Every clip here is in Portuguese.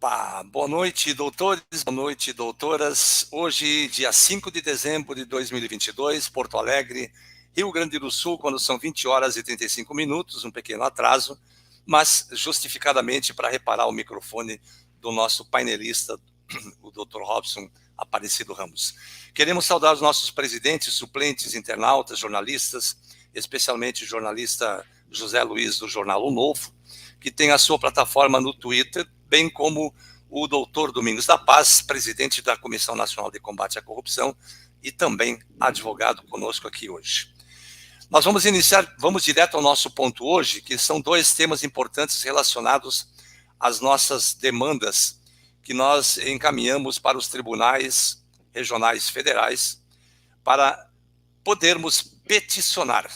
Opa, boa noite, doutores, boa noite, doutoras. Hoje, dia 5 de dezembro de 2022, Porto Alegre, Rio Grande do Sul, quando são 20 horas e 35 minutos, um pequeno atraso, mas justificadamente para reparar o microfone do nosso painelista, o Dr. Robson Aparecido Ramos. Queremos saudar os nossos presidentes, suplentes, internautas, jornalistas, especialmente o jornalista José Luiz do Jornal O Novo, que tem a sua plataforma no Twitter, bem como o doutor Domingos da Paz, presidente da Comissão Nacional de Combate à Corrupção e também advogado conosco aqui hoje. Nós vamos direto ao nosso ponto hoje, que são dois temas importantes relacionados às nossas demandas que nós encaminhamos para os tribunais regionais federais para podermos peticionar,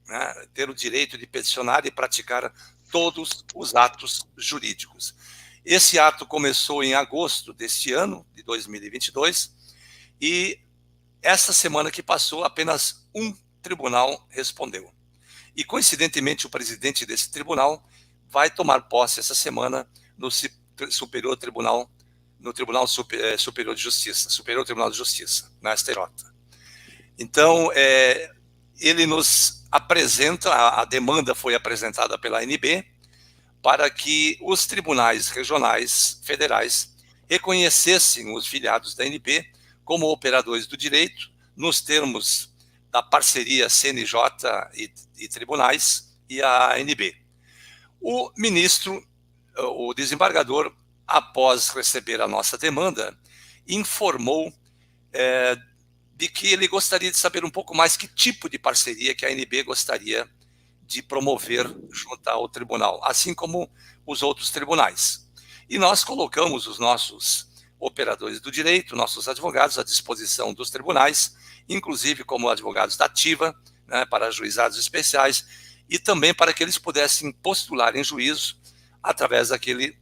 né, ter o direito de peticionar e praticar todos os atos jurídicos. Esse ato começou em agosto deste ano, de 2022, e essa semana que passou, apenas um tribunal respondeu. E, coincidentemente, o presidente desse tribunal vai tomar posse essa semana no Superior Tribunal, no Tribunal Superior de Justiça, Superior Tribunal de Justiça, na STJ. Então, ele nos apresenta, a demanda foi apresentada pela ANB, para que os tribunais regionais federais reconhecessem os filiados da ANB como operadores do direito, nos termos da parceria CNJ e tribunais e a ANB. O ministro, o desembargador, após receber a nossa demanda, informou de que ele gostaria de saber um pouco mais que tipo de parceria que a ANB gostaria de promover junto ao tribunal, assim como os outros tribunais. E nós colocamos os nossos operadores do direito, nossos advogados, à disposição dos tribunais, inclusive como advogados da ativa, né, para juizados especiais, e também para que eles pudessem postular em juízo através daquele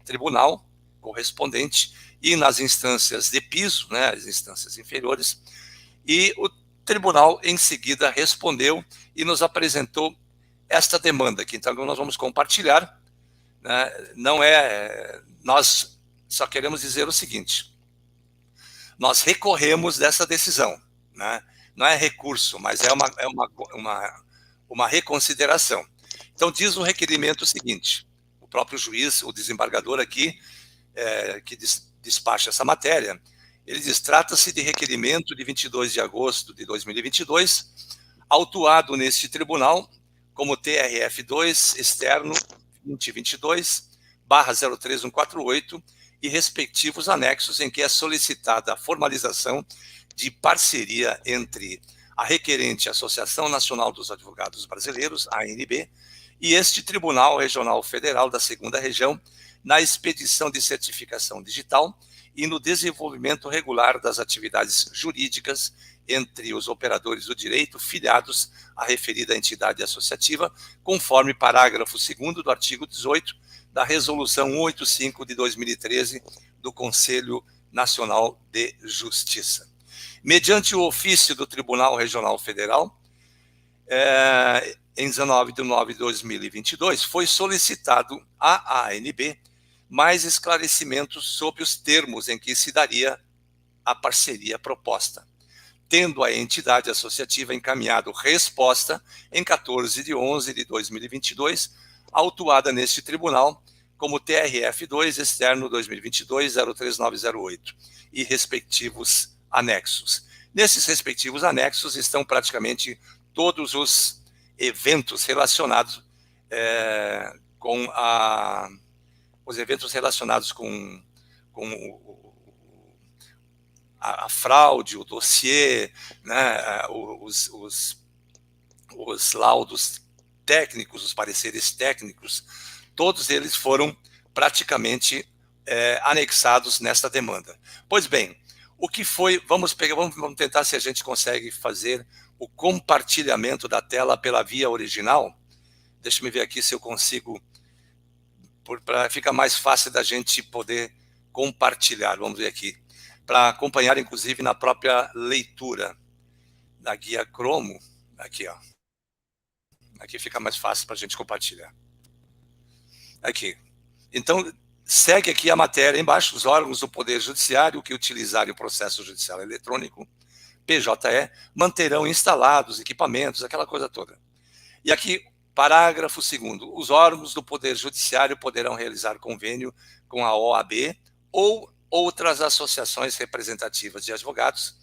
tribunal correspondente e nas instâncias de piso, né, as instâncias inferiores, e o tribunal em seguida respondeu e nos apresentou esta demanda aqui. Então nós vamos compartilhar, né? Nós só queremos dizer o seguinte: nós recorremos dessa decisão, né? Não é recurso, mas é uma reconsideração. Então diz o requerimento o seguinte: o próprio juiz, o desembargador aqui, que despacha essa matéria, ele diz: trata-se de requerimento de 22 de agosto de 2022, autuado neste tribunal como TRF2 externo 2022/03148 e respectivos anexos, em que é solicitada a formalização de parceria entre a requerente Associação Nacional dos Advogados Brasileiros, ANB, e este Tribunal Regional Federal da Segunda Região na expedição de certificação digital e no desenvolvimento regular das atividades jurídicas entre os operadores do direito filiados à referida entidade associativa, conforme parágrafo 2º do artigo 18 da Resolução 185 de 2013 do Conselho Nacional de Justiça. Mediante o ofício do Tribunal Regional Federal, em 19 de nove de 2022, foi solicitado à ANB mais esclarecimentos sobre os termos em que se daria a parceria proposta, tendo a entidade associativa encaminhado resposta em 14 de 11 de 2022, autuada neste tribunal como TRF2 externo 2022-03908 e respectivos anexos. Nesses respectivos anexos estão praticamente todos os eventos relacionados com os eventos relacionados com a fraude, o dossiê, né, os laudos técnicos, os pareceres técnicos, todos eles foram praticamente anexados nesta demanda. Pois bem, o que foi, vamos tentar se a gente consegue fazer o compartilhamento da tela pela via original. Deixa eu ver aqui se eu consigo, para ficar mais fácil da gente poder compartilhar. Vamos ver aqui, para acompanhar inclusive na própria leitura da guia Cromo. Aqui, ó. Aqui fica mais fácil para a gente compartilhar. Aqui. Então, Segue aqui a matéria embaixo: os órgãos do Poder Judiciário que utilizarem o processo judicial eletrônico, PJE, manterão instalados equipamentos, aquela coisa toda. E aqui, parágrafo 2º, os órgãos do Poder Judiciário poderão realizar convênio com a OAB ou outras associações representativas de advogados,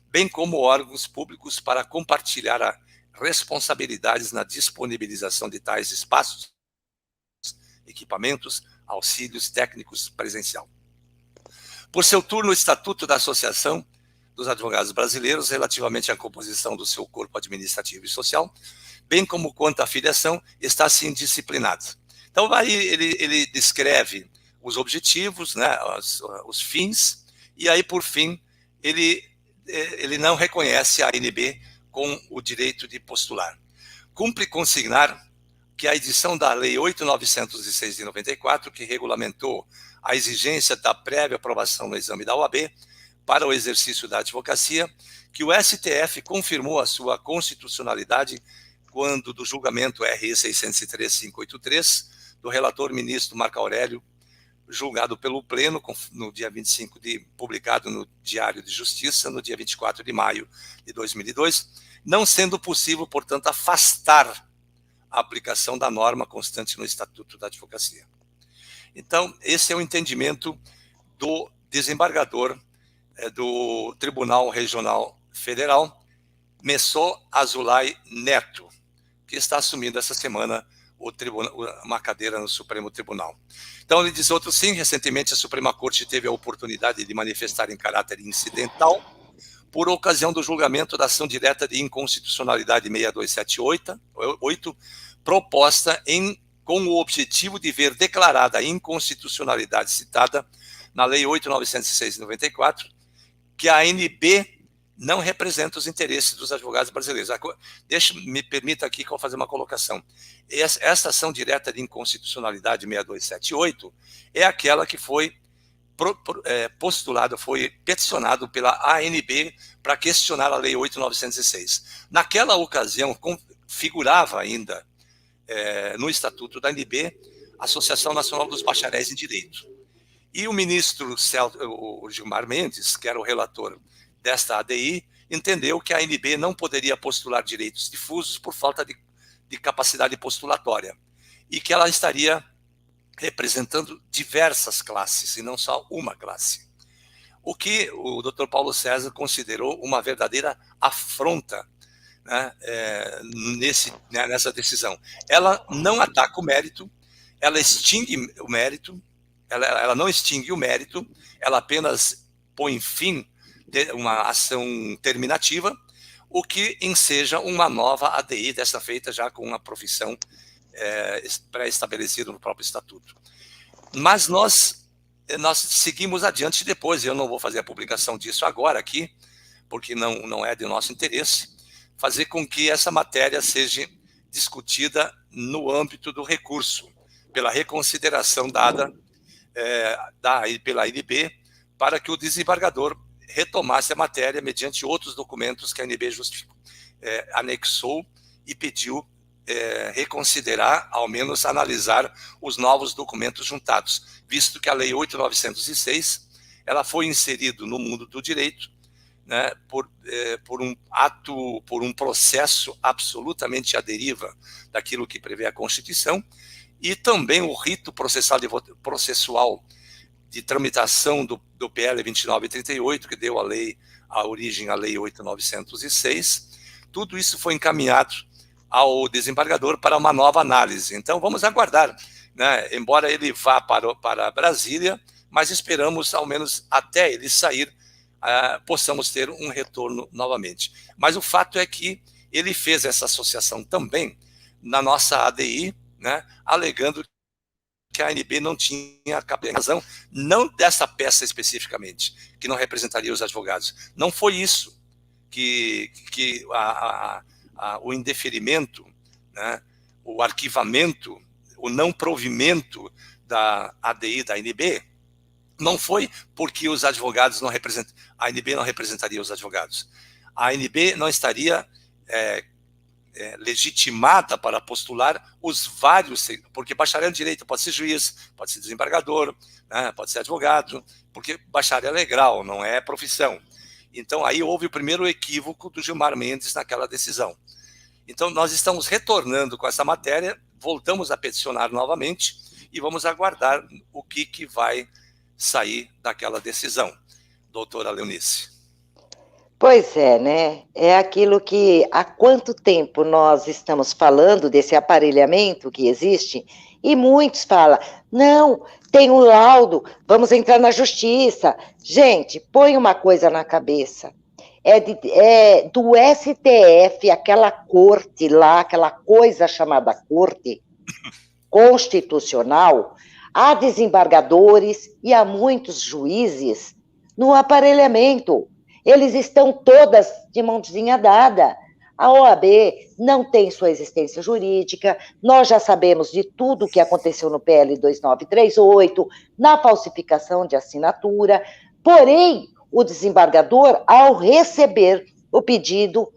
bem como órgãos públicos, para compartilhar responsabilidades na disponibilização de tais espaços, equipamentos, auxílios técnicos presencial. Por seu turno, o Estatuto da Associação dos Advogados Brasileiros, relativamente à composição do seu corpo administrativo e social, bem como quanto à filiação, está assim disciplinado. Então, aí ele descreve os objetivos, né, os fins, e aí, por fim, ele não reconhece a ANB com o direito de postular. Cumpre consignar que a edição da Lei 8.906 de 94, que regulamentou a exigência da prévia aprovação no exame da OAB para o exercício da advocacia, que o STF confirmou a sua constitucionalidade quando do julgamento RE 603.583, do relator ministro Marco Aurélio, julgado pelo Pleno no dia 25 publicado no Diário de Justiça, no dia 24 de maio de 2002, não sendo possível, portanto, afastar a aplicação da norma constante no Estatuto da Advocacia. Então, esse é o entendimento do desembargador do Tribunal Regional Federal, Messô Azulay Neto, que está assumindo essa semana uma cadeira no Supremo Tribunal. Então, ele diz outro sim: recentemente a Suprema Corte teve a oportunidade de manifestar em caráter incidental, por ocasião do julgamento da ação direta de inconstitucionalidade 6278, proposta com o objetivo de ver declarada a inconstitucionalidade citada na Lei 8.906 de 94, que a ANB não representa os interesses dos advogados brasileiros. Me permita aqui que eu vou fazer uma colocação. Essa ação direta de inconstitucionalidade 6278 é aquela que foi postulado, foi peticionado pela ANB para questionar a Lei 8.906. Naquela ocasião, figurava ainda no Estatuto da ANB, Associação Nacional dos Bacharéis em Direito. E o ministro o Gilmar Mendes, que era o relator desta ADI, entendeu que a ANB não poderia postular direitos difusos por falta de capacidade postulatória, e que ela estaria representando diversas classes, e não só uma classe. O que o Dr. Paulo César considerou uma verdadeira afronta, né, nessa decisão. Ela não ataca o mérito, ela extingue o mérito, ela não extingue o mérito, ela apenas põe fim a uma ação terminativa, o que enseja uma nova ADI, dessa feita já com uma profissão pré-estabelecida no próprio Estatuto. Mas nós seguimos adiante depois, eu não vou fazer a publicação disso agora aqui, porque não é de nosso interesse, fazer com que essa matéria seja discutida no âmbito do recurso, pela reconsideração dada pela ANB, para que o desembargador retomasse a matéria mediante outros documentos que a ANB anexou e pediu reconsiderar, ao menos analisar os novos documentos juntados, visto que a Lei 8.906 ela foi inserida no mundo do direito, né, por um processo absolutamente à deriva daquilo que prevê a Constituição, e também o rito processual de tramitação do PL 2938, que deu a origem à Lei 8.906, tudo isso foi encaminhado ao desembargador para uma nova análise. Então, vamos aguardar, né? Embora ele vá para Brasília, mas esperamos, ao menos até ele sair, possamos ter um retorno novamente. Mas o fato é que ele fez essa associação também na nossa ADI, né, alegando que a ANB não tinha razão, não dessa peça especificamente, que não representaria os advogados. Não foi isso que o indeferimento, né, o arquivamento, o não provimento da ADI da ANB, não foi porque os advogados não a ANB não representaria os advogados. A ANB não estaria legitimada para postular os vários, porque bacharel em direito pode ser juiz, pode ser desembargador, né, pode ser advogado, porque bacharel é grau, não é profissão. Então, aí houve o primeiro equívoco do Gilmar Mendes naquela decisão. Então, nós estamos retornando com essa matéria, voltamos a peticionar novamente e vamos aguardar o que vai sair daquela decisão, doutora Leonice. Pois é, né? É aquilo que há quanto tempo nós estamos falando desse aparelhamento que existe, e muitos falam, não, tem um laudo, vamos entrar na justiça. Gente, põe uma coisa na cabeça. É do STF, aquela corte lá, aquela coisa chamada corte constitucional, há desembargadores e há muitos juízes no aparelhamento. Eles estão todas de mãozinha dada. A OAB não tem sua existência jurídica, nós já sabemos de tudo o que aconteceu no PL 2938, na falsificação de assinatura, porém, o desembargador, ao receber o pedido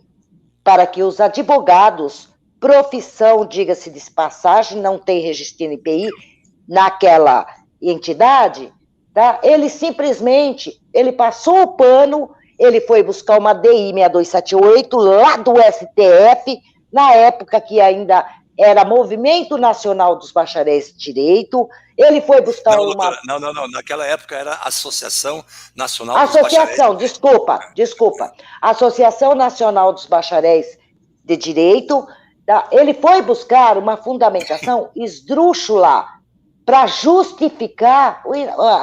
para que os advogados, profissão, diga-se de passagem, não tem registro INPI naquela entidade, tá? Ele passou o pano, ele foi buscar uma DI 6278 lá do STF, na época que ainda era Movimento Nacional dos Bacharéis de Direito, ele foi buscar doutora, Não, naquela época era Associação Nacional dos Bacharéis... Desculpa. Associação Nacional dos Bacharéis de Direito, tá? Ele foi buscar uma fundamentação esdrúxula para justificar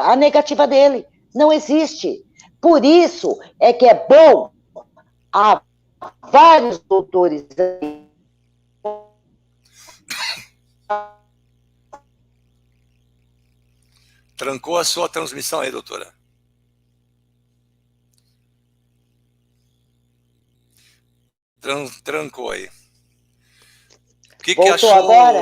a negativa dele. Não existe. Por isso é que é bom há vários doutores aí. Trancou a sua transmissão aí, doutora. Trancou aí. O que achou agora?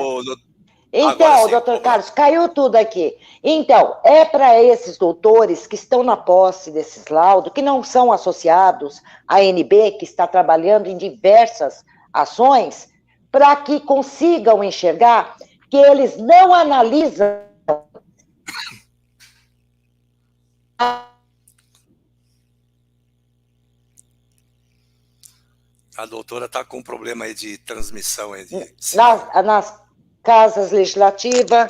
Então, doutor Carlos, caiu tudo aqui. Então, é para esses doutores que estão na posse desses laudos, que não são associados à ANB, que está trabalhando em diversas ações, para que consigam enxergar que eles não analisam a doutora está com um problema aí de transmissão. Aí nas casas legislativas.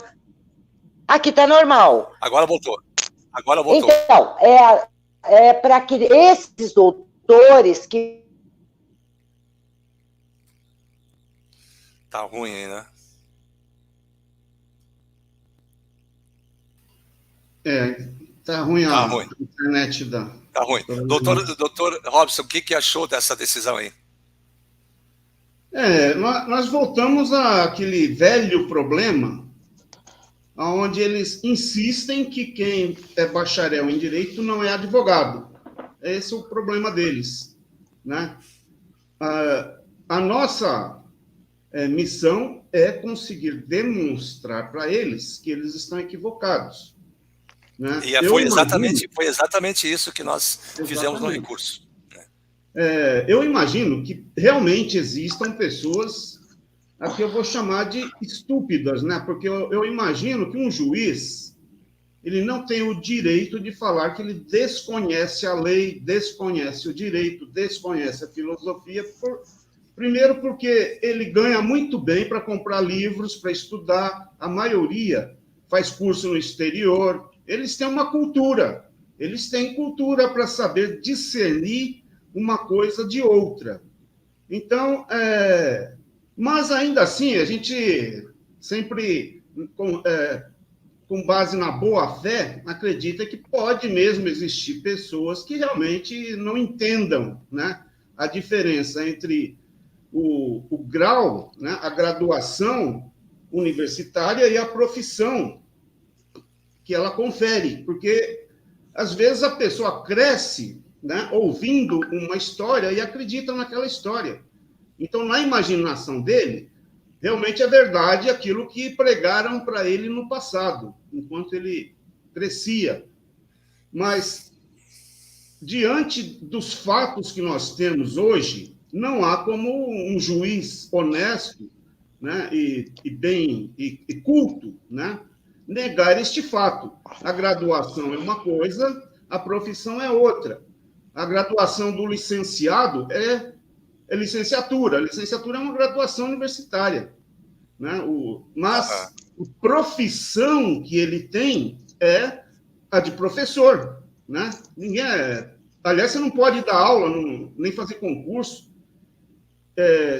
Aqui está normal. Agora voltou. Então, é para que esses doutores que... Tá ruim aí, né? Tá ruim a internet da... Tá ruim. Doutor Robson, o que achou dessa decisão aí? Nós voltamos àquele velho problema onde eles insistem que quem é bacharel em direito não é advogado. Esse é o problema deles, né? A nossa missão é conseguir demonstrar para eles que eles estão equivocados, né? E foi exatamente isso que nós fizemos no recurso. Eu imagino que realmente existam pessoas a que eu vou chamar de estúpidas, né? Porque eu imagino que um juiz, ele não tem o direito de falar que ele desconhece a lei, desconhece o direito, desconhece a filosofia, primeiro porque ele ganha muito bem para comprar livros, para estudar, a maioria faz curso no exterior, eles têm uma cultura, eles têm cultura para saber discernir uma coisa de outra. Então, mas ainda assim, a gente sempre, com base na boa-fé, acredita que pode mesmo existir pessoas que realmente não entendam, né, a diferença entre o grau, né, a graduação universitária e a profissão que ela confere, porque, às vezes, a pessoa cresce, né, ouvindo uma história e acredita naquela história. Então, na imaginação dele, realmente é verdade aquilo que pregaram para ele no passado, enquanto ele crescia. Mas, diante dos fatos que nós temos hoje, não há como um juiz honesto, né, e culto, né, negar este fato. A graduação é uma coisa, a profissão é outra. A graduação do licenciado é licenciatura. A licenciatura é uma graduação universitária, né? Mas a profissão que ele tem é a de professor, né? Aliás, você não pode dar aula, nem fazer concurso,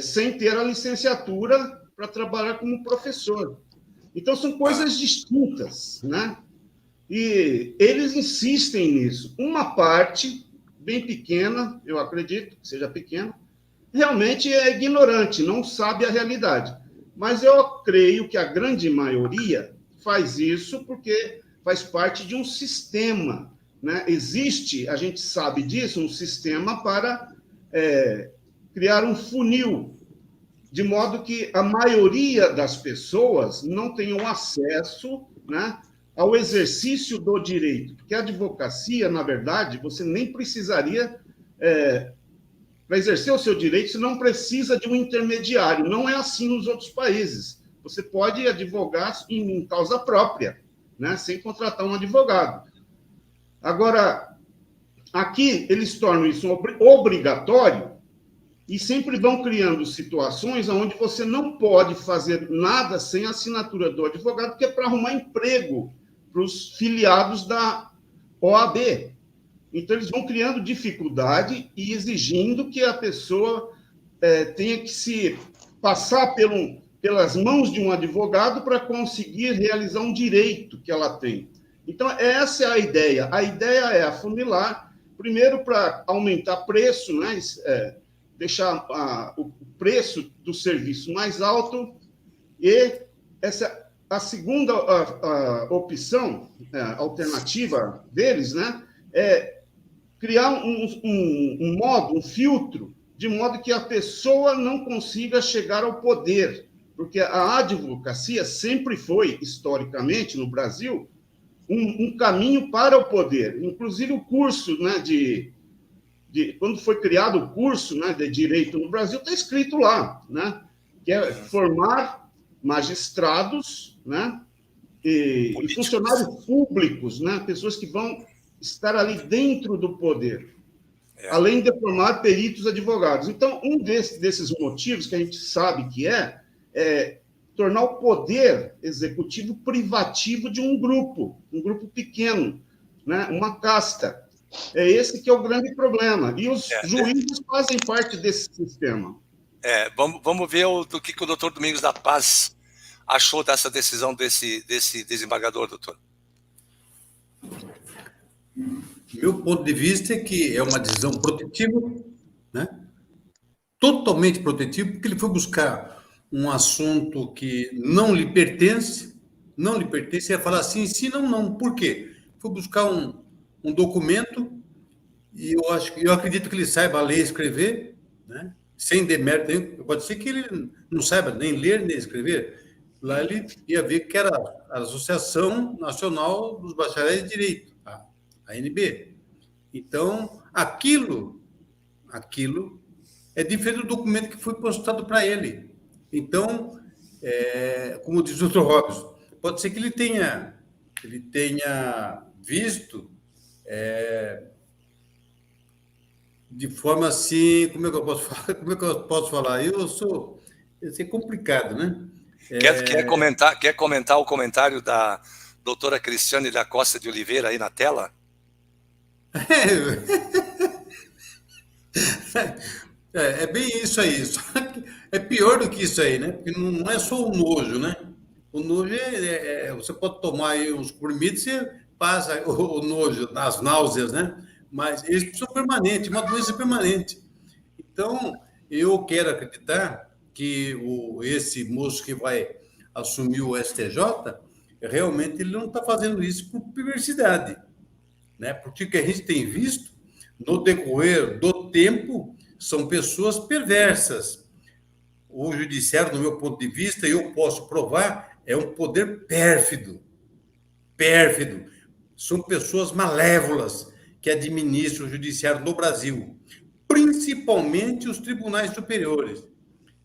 sem ter a licenciatura para trabalhar como professor. Então, são coisas distintas, né? E eles insistem nisso. Uma parte, bem pequena, eu acredito que seja pequena, realmente é ignorante, não sabe a realidade. Mas eu creio que a grande maioria faz isso porque faz parte de um sistema, né? Existe, a gente sabe disso, um sistema para criar um funil, de modo que a maioria das pessoas não tenham acesso, né, ao exercício do direito. Porque a advocacia, na verdade, você nem precisaria, para exercer o seu direito, você não precisa de um intermediário. Não é assim nos outros países. Você pode advogar em causa própria, né, sem contratar um advogado. Agora, aqui eles tornam isso obrigatório e sempre vão criando situações onde você não pode fazer nada sem a assinatura do advogado, que é para arrumar emprego para os filiados da OAB. Então, eles vão criando dificuldade e exigindo que a pessoa tenha que se passar pelas mãos de um advogado para conseguir realizar um direito que ela tem. Então, essa é a ideia. A ideia é afunilar, primeiro para aumentar preço, né? Deixar o preço do serviço mais alto, e a segunda opção, alternativa deles, né, é criar um modo, um filtro, de modo que a pessoa não consiga chegar ao poder, porque a advocacia sempre foi, historicamente, no Brasil, um caminho para o poder. Inclusive, o curso, né, quando foi criado o curso, né, de direito no Brasil, está escrito lá, né, que é formar magistrados, né, e funcionários públicos, né, pessoas que vão estar ali dentro do poder, além de formar peritos advogados. Então, um desses motivos que a gente sabe que é tornar o poder executivo privativo de um grupo pequeno, né, uma casta. É esse que é o grande problema. E os juízes fazem parte desse sistema. Vamos ver do que o doutor Domingos da Paz achou dessa decisão desse desembargador, doutor. Meu ponto de vista é que é uma decisão protetiva, né? Totalmente protetiva, porque ele foi buscar um assunto que não lhe pertence, ia falar assim, sim, não. Por quê? Foi buscar um documento, e eu acredito que ele saiba ler e escrever, né? Sem demérito nenhum. Pode ser que ele não saiba nem ler nem escrever. Lá ele ia ver que era a Associação Nacional dos Bacharéis de Direito, a ANB. Então, aquilo é diferente do documento que foi postado para ele. Então, como diz o Dr. Robson, pode ser que ele tenha visto de forma assim, como é que eu posso falar? Isso é complicado, né? Quer comentar o comentário da doutora Cristiane da Costa de Oliveira aí na tela? É bem isso aí. Só que é pior do que isso aí, né? Porque não é só o nojo, né? O nojo você pode tomar aí uns comprimidos e você passa o nojo, as náuseas, né? Mas eles são permanentes, uma doença permanente. Então, eu quero acreditar que esse moço que vai assumir o STJ, realmente ele não está fazendo isso por perversidade, né? Porque o que a gente tem visto no decorrer do tempo são pessoas perversas. O judiciário, no meu ponto de vista, eu posso provar, é um poder pérfido. São pessoas malévolas que administram o judiciário no Brasil. principalmente os tribunais superiores.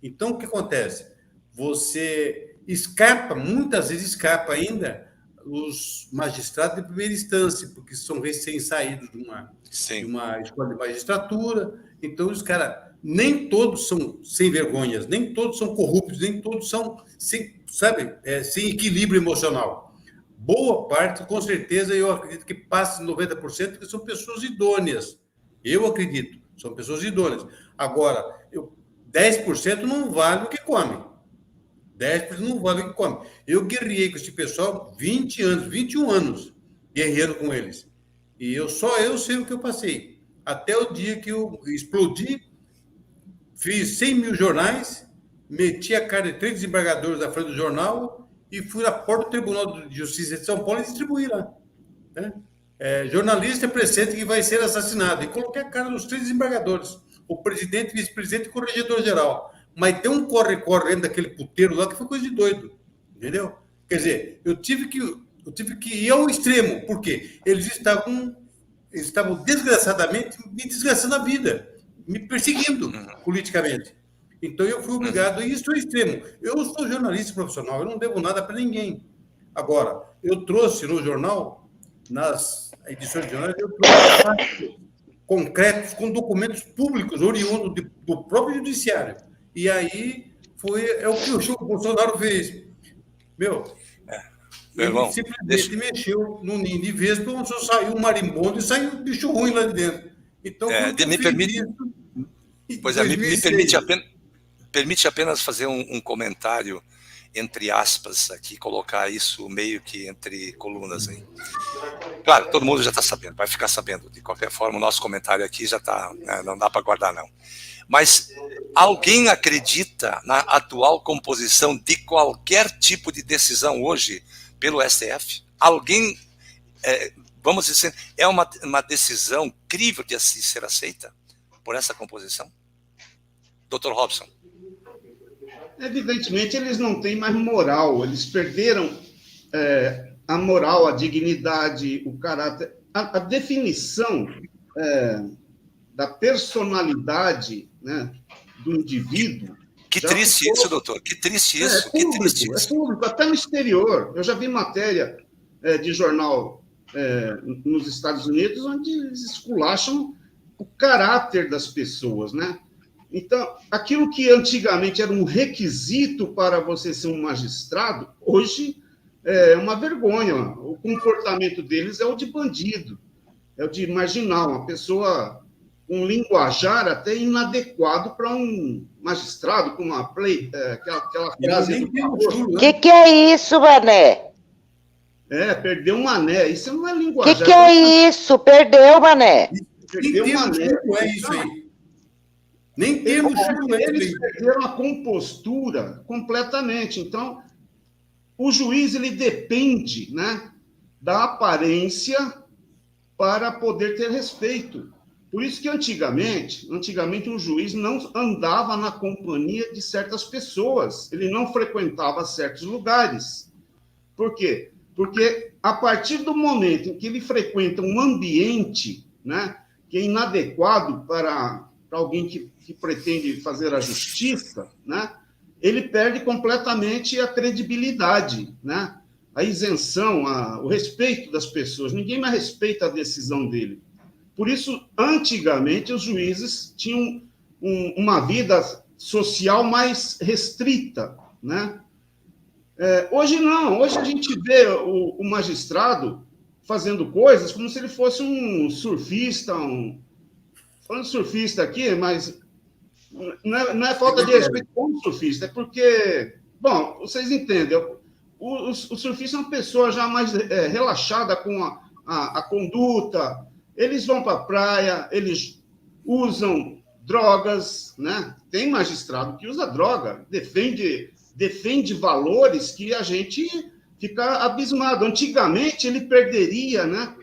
Então, o que acontece? Você escapa, muitas vezes escapa ainda os magistrados de primeira instância, porque são recém-saídos de uma escola de magistratura. Então, os caras, nem todos são sem vergonhas, nem todos são corruptos, nem todos são sem equilíbrio emocional. Boa parte, com certeza, eu acredito que passa de 90%, que são pessoas idôneas. Eu acredito, são pessoas idôneas. Agora, 10% não vale o que come. 10% não vale o que come. Eu guerriei com esse pessoal 20 anos, 21 anos, guerreando com eles. E só eu sei o que eu passei. Até o dia que eu explodi, fiz 100 mil jornais, meti a cara de 3 desembargadores da frente do jornal e fui na porta do Tribunal de Justiça de São Paulo e distribuí lá. Né? Jornalista presente que vai ser assassinado. E coloquei a cara dos 3 desembargadores, o presidente, vice-presidente e corregedor-geral. Mas tem um corre-corre dentro daquele puteiro lá que foi coisa de doido. Entendeu? Quer dizer, eu tive que ir ao extremo. Por quê? Eles estavam desgraçadamente me desgraçando a vida, me perseguindo politicamente. Então, eu fui obrigado a isso ao extremo. Eu sou jornalista profissional, eu não devo nada para ninguém. Agora, eu trouxe no jornal, nas edições de jornal, eu trouxe fatos concretos com documentos públicos oriundos do próprio judiciário. E aí é o que o Bolsonaro fez. Irmão, simplesmente mexeu no ninho de vespa, onde só saiu um marimbondo e saiu um bicho ruim lá de dentro. Então, me permite apenas fazer um comentário, entre aspas, aqui, colocar isso meio que entre colunas aí. Claro, todo mundo já está sabendo, vai ficar sabendo. De qualquer forma, o nosso comentário aqui já está, não dá para guardar, não. Mas alguém acredita na atual composição de qualquer tipo de decisão hoje pelo STF? Alguém, vamos dizer, é uma decisão crível de ser aceita por essa composição? Dr. Robson. Evidentemente, eles não têm mais moral, eles perderam a moral, a dignidade, o caráter, a definição da personalidade, né, do indivíduo. Que triste isso, doutor, que triste isso. É público, até no exterior. Eu já vi matéria de jornal nos Estados Unidos onde eles esculacham o caráter das pessoas, né? Então, aquilo que antigamente era um requisito para você ser um magistrado, hoje é uma vergonha. O comportamento deles é o de bandido, é o de marginal, uma pessoa com um linguajar até inadequado para um magistrado, com uma aquela frase... O que é isso, Mané? Perdeu um mané. Isso não é linguajar. O que é isso? Perdeu, Mané. Perdeu um mané. É isso aí. Nem termos eles perderam a compostura completamente. Então, o juiz ele depende, né, da aparência para poder ter respeito. Por isso que antigamente um juiz não andava na companhia de certas pessoas, ele não frequentava certos lugares. Por quê? Porque a partir do momento em que ele frequenta um ambiente, né, que é inadequado para alguém que pretende fazer a justiça, né, ele perde completamente a credibilidade, né, a isenção, o respeito das pessoas. Ninguém mais respeita a decisão dele. Por isso, antigamente, os juízes tinham uma vida social mais restrita, né? Hoje não, hoje a gente vê o magistrado fazendo coisas como se ele fosse um surfista, falando surfista aqui, mas não é falta de respeito com o surfista, é porque, bom, vocês entendem, o surfista é uma pessoa já mais relaxada com a conduta, eles vão para a praia, eles usam drogas, né? Tem magistrado que usa droga, defende valores que a gente fica abismado. Antigamente, ele perderia, né,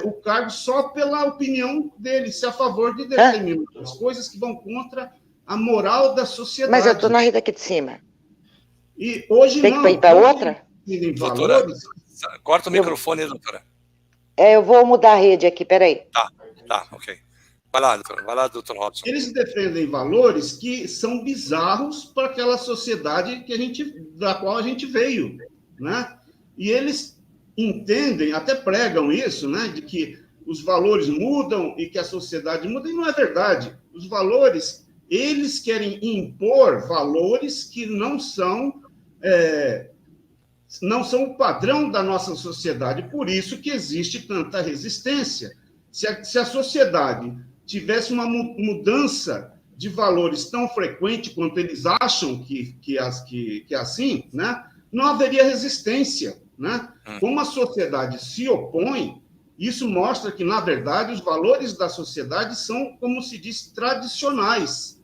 o cargo só pela opinião dele, se a favor de determinadas coisas que vão contra a moral da sociedade. Mas eu estou na rede aqui de cima. E hoje tem que ir para outra? Doutora, corta o microfone, doutora. Eu vou mudar a rede aqui, peraí. Tá, ok. Vai lá, doutor Robson. Eles defendem valores que são bizarros para aquela sociedade da qual a gente veio, né? E eles entendem, até pregam isso, né? De que os valores mudam e que a sociedade muda, e não é verdade. Os valores, eles querem impor valores que não são o padrão da nossa sociedade. Por isso que existe tanta resistência. Se a sociedade tivesse uma mudança de valores tão frequente quanto eles acham que é assim, né, não haveria resistência, né? Como a sociedade se opõe, isso mostra que, na verdade, os valores da sociedade são, como se diz, tradicionais.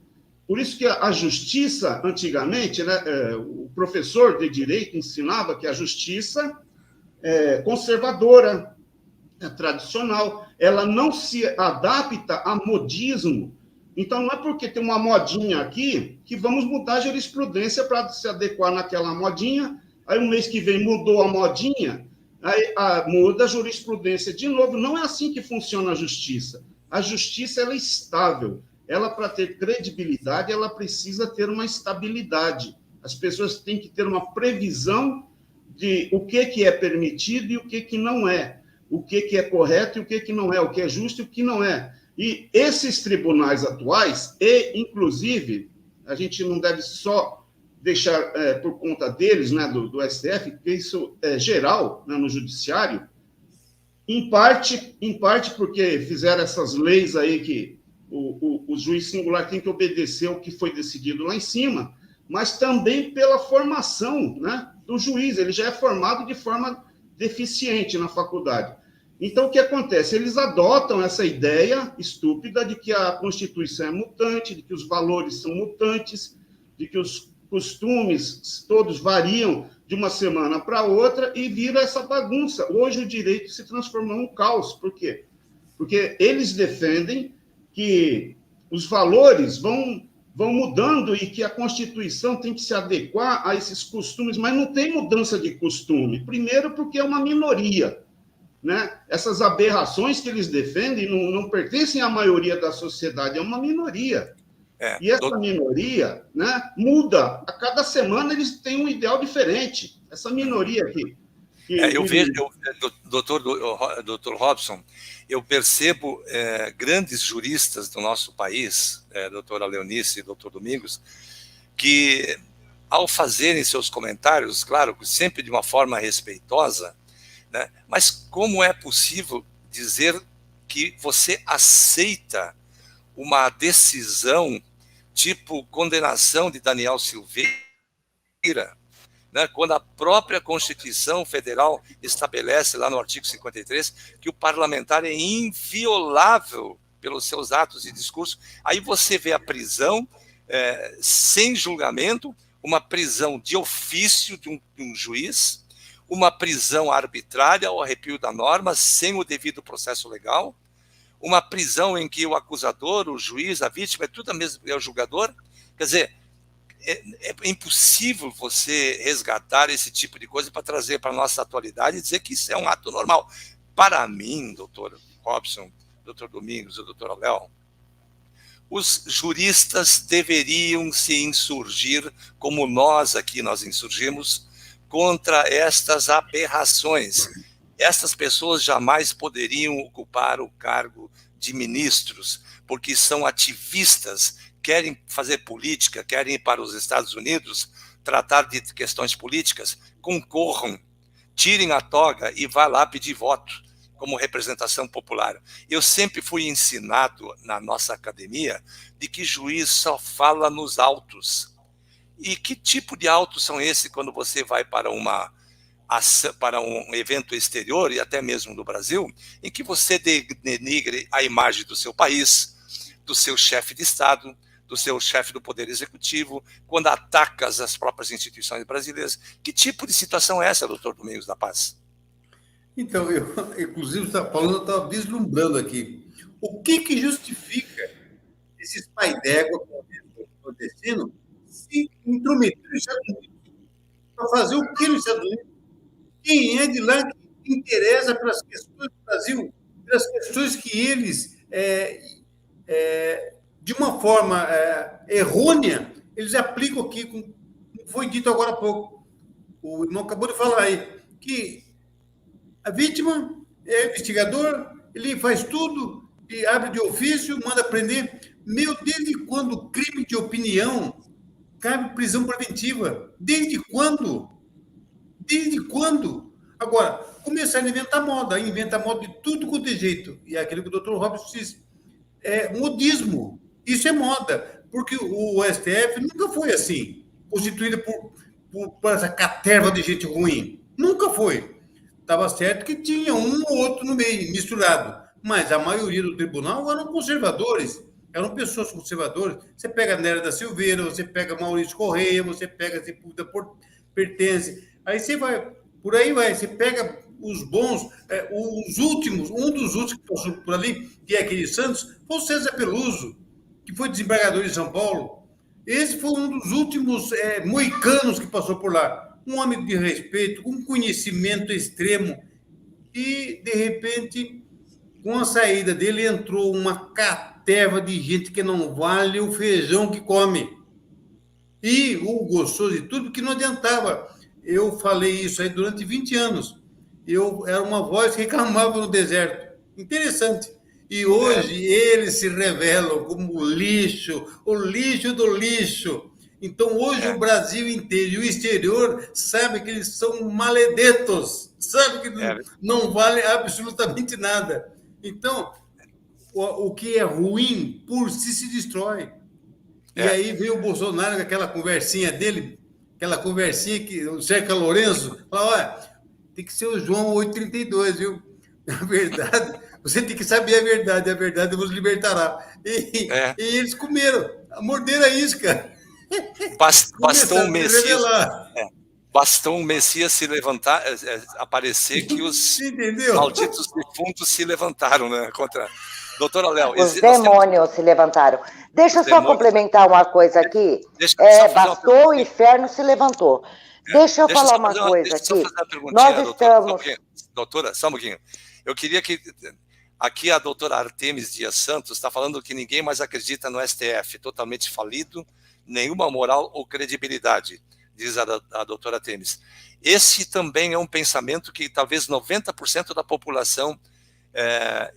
Por isso que a justiça, antigamente, né, o professor de direito ensinava que a justiça é conservadora, é tradicional, ela não se adapta a modismo. Então, não é porque tem uma modinha aqui que vamos mudar a jurisprudência para se adequar naquela modinha. Aí, um mês que vem, mudou a modinha, aí muda a jurisprudência de novo. Não é assim que funciona a justiça. A justiça ela é estável. Ela, para ter credibilidade, ela precisa ter uma estabilidade. As pessoas têm que ter uma previsão de o que é permitido e o que não é. O que é correto e o que não é, o que é justo e o que não é. E esses tribunais atuais, e, inclusive, a gente não deve só deixar por conta deles, né, do STF, porque isso é geral, né, no judiciário, em parte porque fizeram essas leis aí que o juiz singular tem que obedecer ao que foi decidido lá em cima, mas também pela formação, né, do juiz. Ele já é formado de forma deficiente na faculdade. Então, o que acontece? Eles adotam essa ideia estúpida de que a Constituição é mutante, de que os valores são mutantes, de que os costumes todos variam de uma semana para outra e vira essa bagunça. Hoje o direito se transformou em um caos. Por quê? Porque eles defendem que os valores vão mudando e que a Constituição tem que se adequar a esses costumes, mas não tem mudança de costume. Primeiro, porque é uma minoria, né? Essas aberrações que eles defendem não pertencem à maioria da sociedade, é uma minoria. E essa minoria, né, muda. A cada semana eles têm um ideal diferente. Essa minoria aqui. Eu vejo, doutor Robson, eu percebo grandes juristas do nosso país, doutora Leonice e doutor Domingos, que, ao fazerem seus comentários, claro, sempre de uma forma respeitosa, né, mas como é possível dizer que você aceita uma decisão tipo condenação de Daniel Silveira, né, quando a própria Constituição Federal estabelece lá no artigo 53 que o parlamentar é inviolável pelos seus atos e discursos. Aí você vê a prisão sem julgamento, uma prisão de ofício de um juiz, uma prisão arbitrária ao arrepio da norma, sem o devido processo legal, uma prisão em que o acusador, o juiz, a vítima, é tudo a mesma, é o julgador. Quer dizer, é impossível você resgatar esse tipo de coisa para trazer para a nossa atualidade e dizer que isso é um ato normal. Para mim, doutor Robson, doutor Domingos e doutora Léo, os juristas deveriam se insurgir, como nós aqui nós insurgimos, contra estas aberrações. Essas pessoas jamais poderiam ocupar o cargo de ministros, porque são ativistas, querem fazer política, querem ir para os Estados Unidos tratar de questões políticas, concorram, tirem a toga e vá lá pedir voto como representação popular. Eu sempre fui ensinado na nossa academia de que juiz só fala nos autos. E que tipo de autos são esses quando você vai para um evento exterior, e até mesmo do Brasil, em que você denigre a imagem do seu país, do seu chefe de Estado, do seu chefe do Poder Executivo, quando atacas as próprias instituições brasileiras? Que tipo de situação é essa, doutor Domingos da Paz? Então, inclusive, eu estava vislumbrando aqui. O que justifica esses pai d'égua acontecendo se intrometer nos Estados Unidos? Para fazer o que nos Estados Unidos? Quem é de lá que interessa pelas questões do Brasil, pelas questões que eles de uma forma errônea, eles aplicam aqui, como foi dito agora há pouco. O irmão acabou de falar aí, que a vítima é investigador, ele faz tudo, e abre de ofício, manda prender. Desde quando crime de opinião cabe prisão preventiva? Desde quando? Desde quando? Agora, começaram a inventar moda de tudo quanto é jeito. E é aquilo que o doutor Robson disse, modismo. Isso é moda, porque o STF nunca foi assim, constituído por essa caterva de gente ruim. Nunca foi. Estava certo que tinha um ou outro no meio, misturado. Mas a maioria do tribunal eram conservadores, eram pessoas conservadoras. Você pega Nélia da Silveira, você pega Maurício Correia, você pega Sepúlveda Pertence. Aí você vai, por aí vai, você pega os bons, os últimos, um dos últimos que passou por ali, que é aquele Santos, foi o César Peluso, que foi desembargador em São Paulo. Esse foi um dos últimos moicanos que passou por lá. Um homem de respeito, com conhecimento extremo. E, de repente, com a saída dele, entrou uma caterva de gente que não vale o feijão que come. E o gostoso de tudo, que não adiantava. Eu falei isso aí durante 20 anos. Eu era uma voz que reclamava no deserto. Interessante. E hoje eles se revelam como o lixo do lixo. Então, hoje o Brasil inteiro e o exterior sabe que eles são maledetos, sabe que não valem absolutamente nada. Então, o que é ruim por si se destrói. E aí veio o Bolsonaro com aquela conversinha dele, que o Sérgio Lourenço falou, olha, tem que ser o João 832, viu? Na verdade, você tem que saber a verdade vos libertará. E eles morderam a isca. Bastou um Messias se levantar, aparecer, que os malditos defuntos se levantaram, né? Contra... Doutora Léo... Os demônios se levantaram. Deixa eu só complementar uma coisa aqui. Bastou o inferno se levantou. Deixa eu falar uma coisa aqui. Nós estamos... Doutora, só um pouquinho. Eu queria que... Aqui a doutora Artemis Dias Santos está falando que ninguém mais acredita no STF, totalmente falido, nenhuma moral ou credibilidade, diz a doutora Artemis. Esse também é um pensamento que talvez 90% da população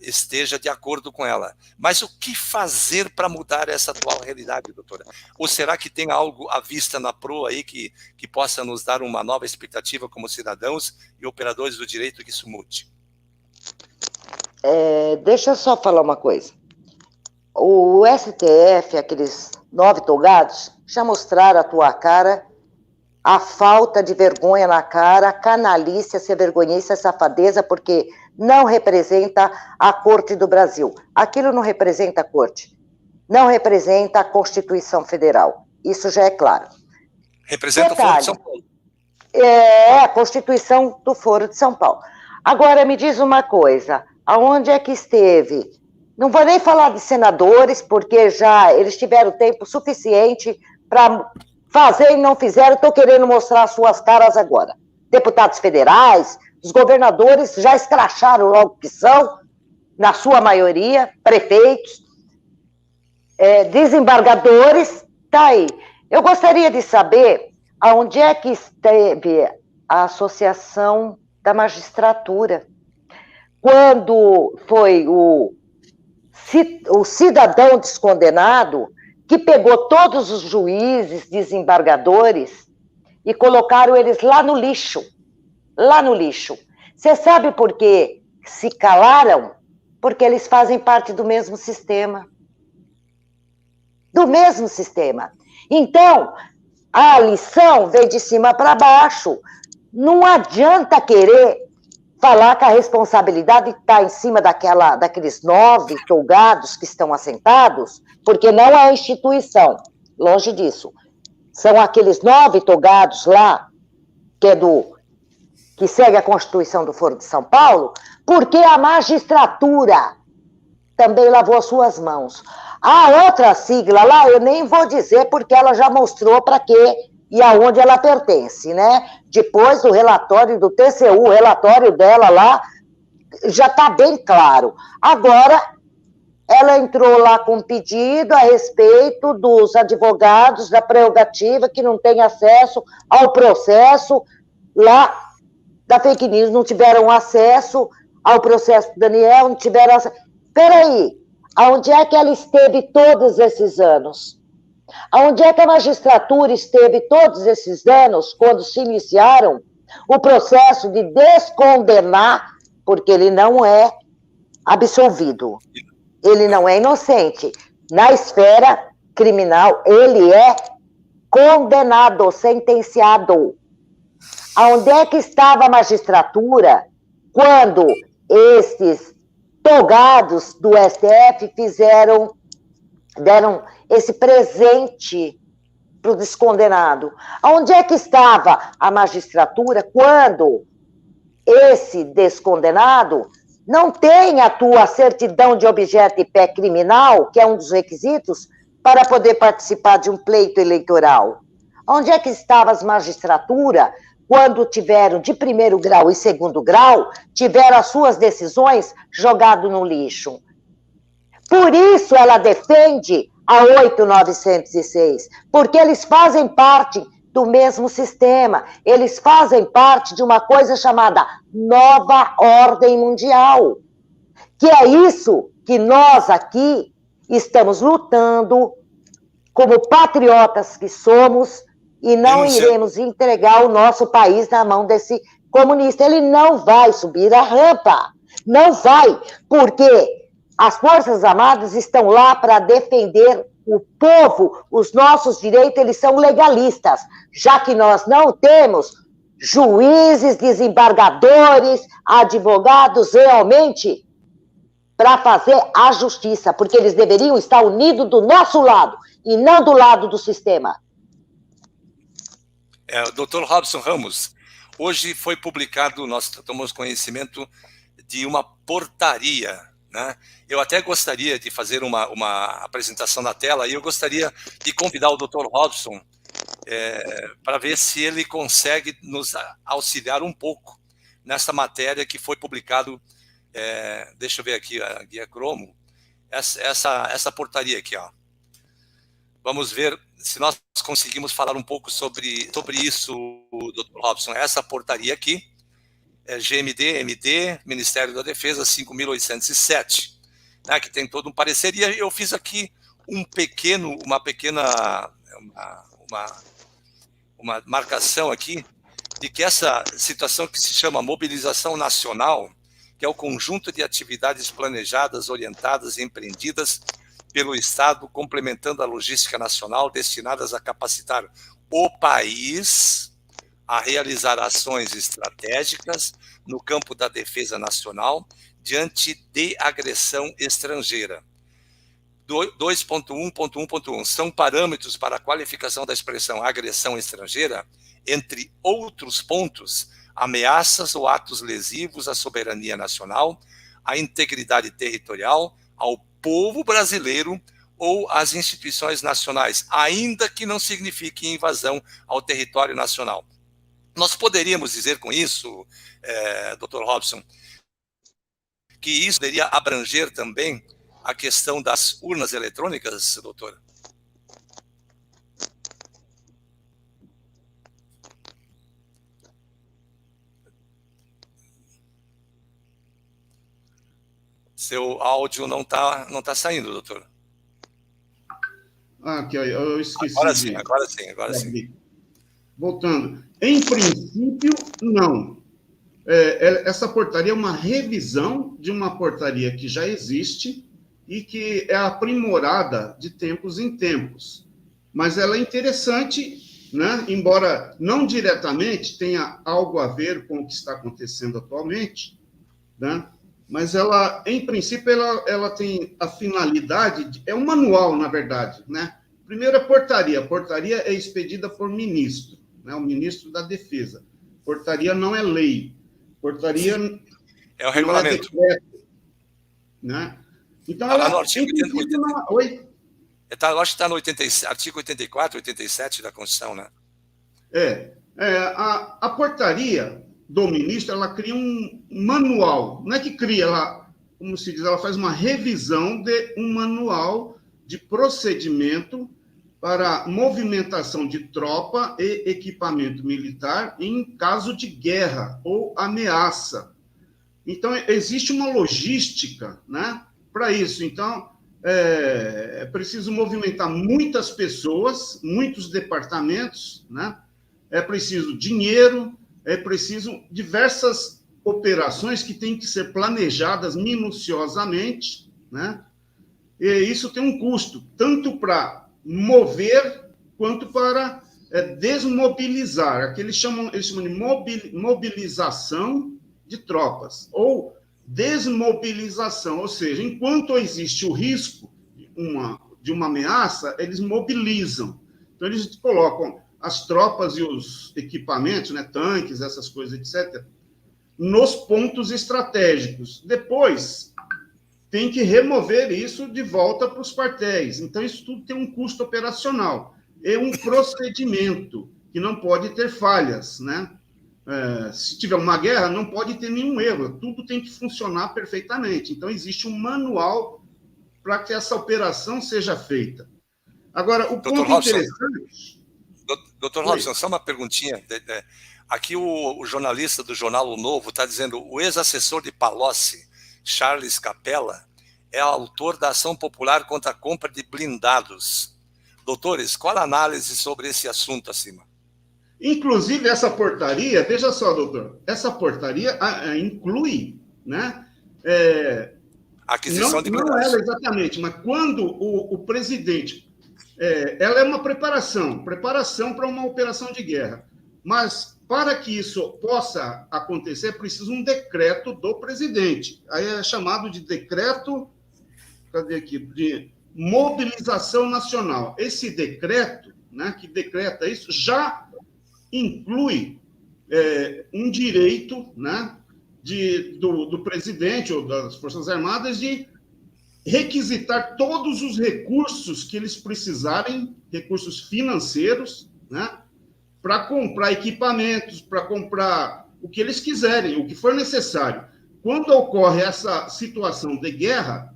esteja de acordo com ela. Mas o que fazer para mudar essa atual realidade, doutora? Ou será que tem algo à vista na proa aí que possa nos dar uma nova expectativa como cidadãos e operadores do direito que isso mude? Deixa eu só falar uma coisa. O STF, aqueles 9 togados, já mostraram a tua cara, a falta de vergonha na cara, a canalice, a vergonhice, a safadeza, porque não representa a Corte do Brasil. Aquilo não representa a Corte. Não representa a Constituição Federal. Isso já é claro. Representa o Foro de São Paulo. A Constituição do Foro de São Paulo. Agora, me diz uma coisa. Aonde é que esteve? Não vou nem falar de senadores, porque já eles tiveram tempo suficiente para fazer e não fizeram. Estou querendo mostrar as suas caras agora. Deputados federais, os governadores já escracharam logo que são, na sua maioria, prefeitos, desembargadores, tá aí. Eu gostaria de saber aonde é que esteve a Associação da Magistratura, quando foi o cidadão descondenado que pegou todos os juízes, desembargadores e colocaram eles lá no lixo. Lá no lixo. Você sabe por que se calaram? Porque eles fazem parte do mesmo sistema. Do mesmo sistema. Então, a lição vem de cima para baixo. Não adianta querer falar que a responsabilidade está em cima daqueles 9 tolgados que estão assentados, porque não é a instituição, longe disso. São aqueles 9 tolgados lá, que segue a Constituição do Foro de São Paulo, porque a magistratura também lavou as suas mãos. A outra sigla lá, eu nem vou dizer, porque ela já mostrou para quê e aonde ela pertence, né? Depois do relatório do TCU, o relatório dela lá, já está bem claro. Agora, ela entrou lá com um pedido a respeito dos advogados da prerrogativa que não têm acesso ao processo lá da fake news, não tiveram acesso ao processo do Daniel, não tiveram acesso. Peraí, aonde é que ela esteve todos esses anos? Aonde é que a magistratura esteve todos esses anos quando se iniciaram o processo de descondenar, porque ele não é absolvido, ele não é inocente. Na esfera criminal, ele é condenado, sentenciado. Aonde é que estava a magistratura quando esses togados do STF deram esse presente para o descondenado? Aonde é que estava a magistratura quando esse descondenado não tem a tua certidão de objeto e pé criminal, que é um dos requisitos, para poder participar de um pleito eleitoral? Onde é que estava as magistraturas quando tiveram de primeiro grau e segundo grau, tiveram as suas decisões jogadas no lixo? Por isso ela defende a 8.906, porque eles fazem parte do mesmo sistema, eles fazem parte de uma coisa chamada nova ordem mundial, que é isso que nós aqui estamos lutando como patriotas que somos, e não iremos entregar o nosso país na mão desse comunista. Ele não vai subir a rampa, não vai, porque as Forças Armadas estão lá para defender o povo, os nossos direitos, eles são legalistas, já que nós não temos juízes, desembargadores, advogados realmente para fazer a justiça, porque eles deveriam estar unidos do nosso lado e não do lado do sistema. Dr. Robson Ramos, hoje foi publicado, nós tomamos conhecimento de uma portaria, né? Eu até gostaria de fazer uma apresentação na tela, e eu gostaria de convidar o Dr. Robson para ver se ele consegue nos auxiliar um pouco nessa matéria que foi publicado, deixa eu ver aqui, a Guia Cromo, essa portaria aqui, ó. Vamos ver se nós conseguimos falar um pouco sobre isso, Dr. Robson. Essa portaria aqui, GMD, Ministério da Defesa, 5.807, né, que tem todo um parecer, e eu fiz aqui uma pequena marcação aqui, de que essa situação que se chama mobilização nacional, que é o conjunto de atividades planejadas, orientadas e empreendidas pelo Estado, complementando a logística nacional, destinadas a capacitar o país a realizar ações estratégicas no campo da defesa nacional diante de agressão estrangeira. 2.1.1.1 são parâmetros para a qualificação da expressão agressão estrangeira, entre outros pontos, ameaças ou atos lesivos à soberania nacional, à integridade territorial, ao povo brasileiro ou às instituições nacionais, ainda que não signifique invasão ao território nacional. Nós poderíamos dizer com isso, Dr. Robson, que isso poderia abranger também a questão das urnas eletrônicas, doutor? Seu áudio não tá saindo, doutor. Aqui, eu esqueci. Agora sim. Voltando. Em princípio, não. Essa portaria é uma revisão de uma portaria que já existe e que é aprimorada de tempos em tempos. Mas ela é interessante, né? Embora não diretamente tenha algo a ver com o que está acontecendo atualmente, né? Mas ela, em princípio, ela tem a finalidade, é um manual, na verdade, né? Primeiro é portaria. A portaria é expedida por ministro, né? O ministro da Defesa. Portaria não é lei. Portaria é o regulamento. Não é decreto, né? Então, ela, no artigo 80, não... Oi? Eu acho que está no artigo 84, 87 da Constituição, né? A portaria do ministro, ela cria um manual. Não é que cria, como se diz, ela faz uma revisão de um manual de procedimento para movimentação de tropa e equipamento militar em caso de guerra ou ameaça. Então, existe uma logística, né, para isso. Então, é preciso movimentar muitas pessoas, muitos departamentos, né? É preciso dinheiro, é preciso diversas operações que têm que ser planejadas minuciosamente, né? E isso tem um custo, tanto para mover quanto para desmobilizar. Aqui eles chamam de mobilização de tropas, ou desmobilização, ou seja, enquanto existe o risco de uma ameaça, eles mobilizam. Então, eles colocam as tropas e os equipamentos, né, tanques, essas coisas, etc., nos pontos estratégicos. Depois, tem que remover isso de volta para os quartéis. Então, isso tudo tem um custo operacional. É um procedimento que não pode ter falhas, né? Se tiver uma guerra, não pode ter nenhum erro. Tudo tem que funcionar perfeitamente. Então, existe um manual para que essa operação seja feita. Agora, o ponto interessante... Doutor Robson, só uma perguntinha. Aqui o jornalista do Jornal O Novo está dizendo o ex-assessor de Palocci, Charles Capella, é autor da ação popular contra a compra de blindados. Doutores, qual a análise sobre esse assunto acima? Inclusive, essa portaria, veja só, doutor, essa portaria inclui, né? Aquisição de blindados. Não ela exatamente, mas quando o presidente... ela é uma preparação para uma operação de guerra. Mas, para que isso possa acontecer, é preciso um decreto do presidente. Aí é chamado de decreto, de mobilização nacional. Esse decreto, né, que decreta isso, já inclui um direito, né, do presidente ou das Forças Armadas de requisitar todos os recursos que eles precisarem, recursos financeiros, né, para comprar equipamentos, para comprar o que eles quiserem, o que for necessário. Quando ocorre essa situação de guerra,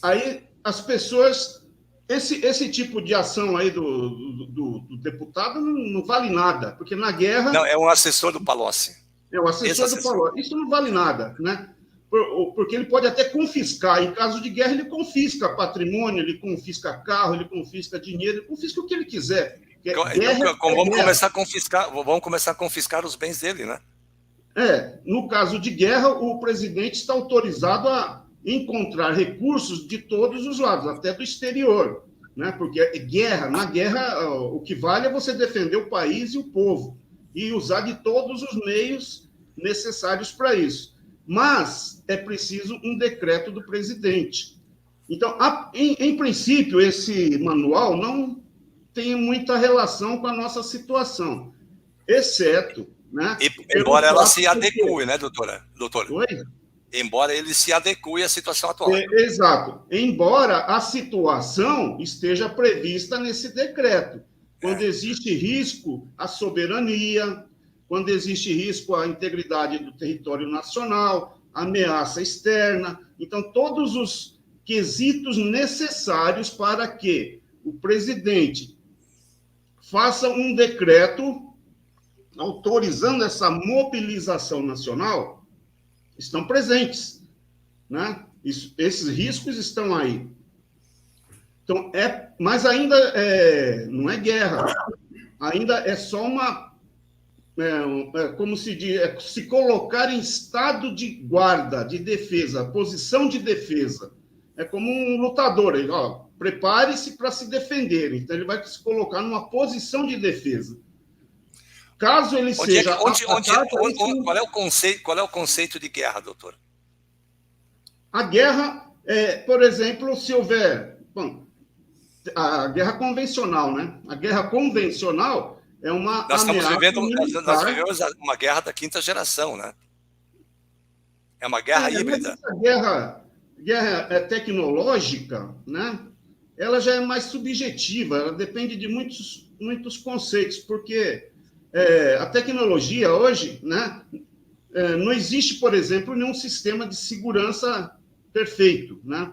aí as pessoas... Esse tipo de ação aí do deputado não vale nada, porque na guerra... Não, é um assessor do Palocci. É o assessor do Palocci. Isso não vale nada, né? Porque ele pode até confiscar. Em caso de guerra, ele confisca patrimônio, ele confisca carro, ele confisca dinheiro, ele confisca o que ele quiser. Vamos começar a confiscar os bens dele, né? No caso de guerra, o presidente está autorizado a encontrar recursos de todos os lados, até do exterior, né? Porque na guerra, o que vale é você defender o país e o povo, e usar de todos os meios necessários para isso. Mas é preciso um decreto do presidente. Então, em princípio, esse manual não tem muita relação com a nossa situação, exceto... né, embora ela se adeque, né, doutora? Oi? Embora ele se adeque à situação atual. Exato. Embora a situação esteja prevista nesse decreto. Quando existe risco à soberania, quando existe risco à integridade do território nacional, ameaça externa. Então, todos os quesitos necessários para que o presidente faça um decreto autorizando essa mobilização nacional estão presentes, né? Esses riscos estão aí. Então, mas ainda não é guerra, ainda é só como se diz, se colocar em estado de guarda, de defesa, posição de defesa. É como um lutador, ele, prepare-se para se defender, então ele vai se colocar numa posição de defesa. Caso ele seja... Qual é o conceito de guerra, doutor? A guerra, por exemplo, se houver... Bom, a guerra convencional, né? A guerra convencional é uma nós ameaça militar. Nós vivemos uma guerra da quinta geração, né? É uma guerra híbrida. A guerra tecnológica, né? Ela já é mais subjetiva, ela depende de muitos conceitos, porque... a tecnologia hoje, né, não existe, por exemplo, nenhum sistema de segurança perfeito, né?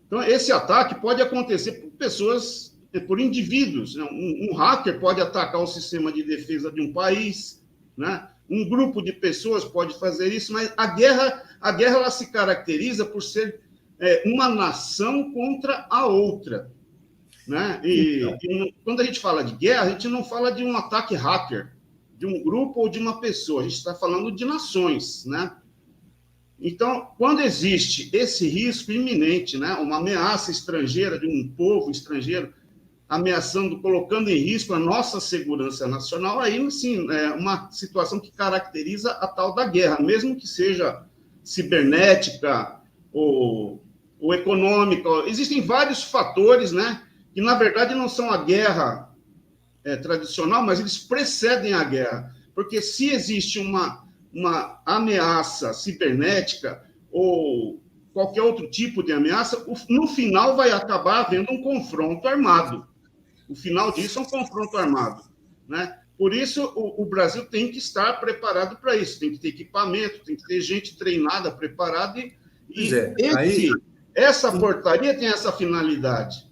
Então, esse ataque pode acontecer por pessoas, por indivíduos, né? Um hacker pode atacar o sistema de defesa de um país, né? Um grupo de pessoas pode fazer isso, mas a guerra ela se caracteriza por ser uma nação contra a outra, né? E quando a gente fala de guerra, a gente não fala de um ataque hacker, de um grupo ou de uma pessoa, a gente está falando de nações, né? Então, quando existe esse risco iminente, né, uma ameaça estrangeira, de um povo estrangeiro, ameaçando, colocando em risco a nossa segurança nacional, aí, sim, é uma situação que caracteriza a tal da guerra, mesmo que seja cibernética ou econômica. Existem vários fatores, né, que, na verdade, não são a guerra tradicional, mas eles precedem a guerra. Porque se existe uma ameaça cibernética ou qualquer outro tipo de ameaça, no final vai acabar havendo um confronto armado. O final disso é um confronto armado, né? Por isso, o Brasil tem que estar preparado para isso, tem que ter equipamento, tem que ter gente treinada, preparada, essa portaria tem essa finalidade.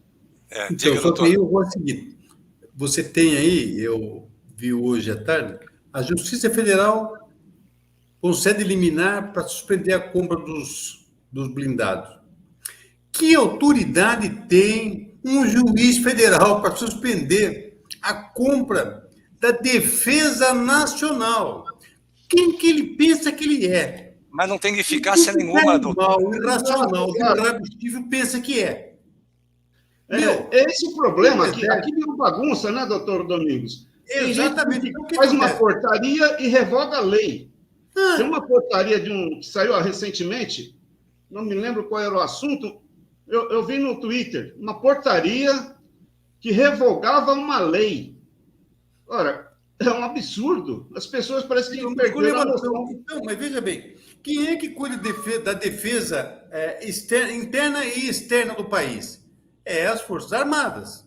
Então, só que aí eu vou seguir. Você tem aí, eu vi hoje à tarde, a Justiça Federal concede liminar para suspender a compra dos blindados. Que autoridade tem um juiz federal para suspender a compra da defesa nacional? Quem que ele pensa que ele é? Mas não tem eficácia nenhuma, doutor. O irracional, o irredutível pensa que é. Esse é o problema. Aqui é uma bagunça, né, doutor Domingos? Exatamente. Faz uma portaria e revoga a lei. Tem uma portaria que saiu recentemente, não me lembro qual era o assunto, eu vi no Twitter, uma portaria que revogava uma lei. Ora, é um absurdo. As pessoas parecem que não perderam a noção. Então, mas veja bem, quem é que cuida da defesa interna e externa do país? É as Forças Armadas.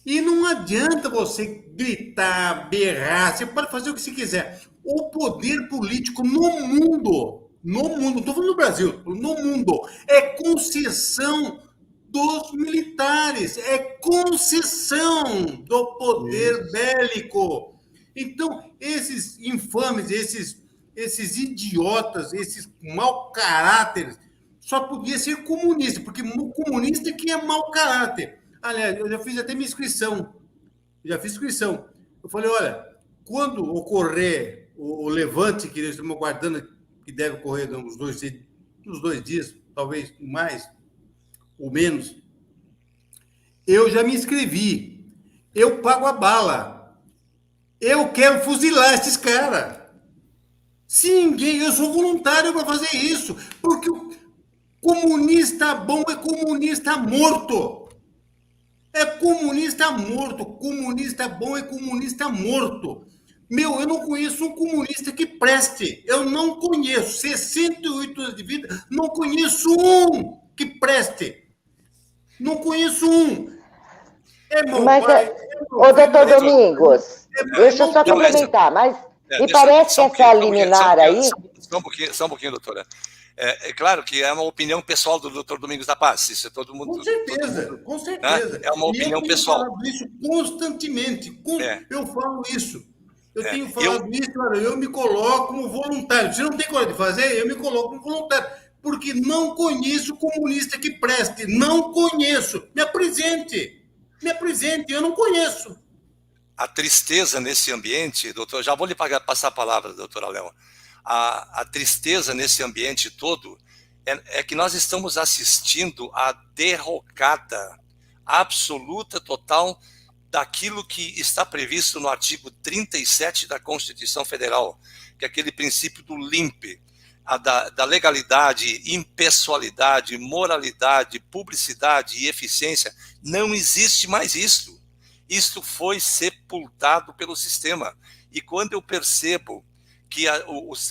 E não adianta você gritar, berrar, você pode fazer o que você quiser. O poder político no mundo, não estou falando no Brasil, no mundo, é concessão dos militares, é concessão do poder bélico. Então, esses infames, esses idiotas, esses mau caráteres, só podia ser comunista, porque comunista é quem é mau caráter. Aliás, eu já fiz até minha inscrição. Eu falei, olha, quando ocorrer o levante que nós estamos aguardando, que deve ocorrer nos 2 dias, talvez mais ou menos, eu já me inscrevi. Eu pago a bala. Eu quero fuzilar esses caras. Eu sou voluntário para fazer isso, porque o comunista bom é comunista morto. É comunista morto. Comunista bom é comunista morto. Eu não conheço um comunista que preste. Eu não conheço. 68 anos de vida, não conheço um que preste. Não conheço um. Doutor Domingos, deixa eu só complementar, mas me parece que essa liminar aí... Só um pouquinho, doutora. É claro que é uma opinião pessoal do doutor Domingos da Paz. Isso é todo mundo. Com certeza. Né? É uma opinião pessoal. Eu falo isso constantemente. Eu falo isso. Eu tenho falado isso, eu me coloco como voluntário. Se não tem coragem de fazer, eu me coloco como voluntário. Porque não conheço comunista que preste. Não conheço. Me apresente, eu não conheço. A tristeza nesse ambiente, doutor, já vou lhe passar a palavra, doutora Léo. A tristeza nesse ambiente todo é que nós estamos assistindo à derrocada absoluta, total, daquilo que está previsto no artigo 37 da Constituição Federal, que é aquele princípio do LIMP, da legalidade, impessoalidade, moralidade, publicidade e eficiência. Não existe mais isso. Isto foi sepultado pelo sistema. E quando eu percebo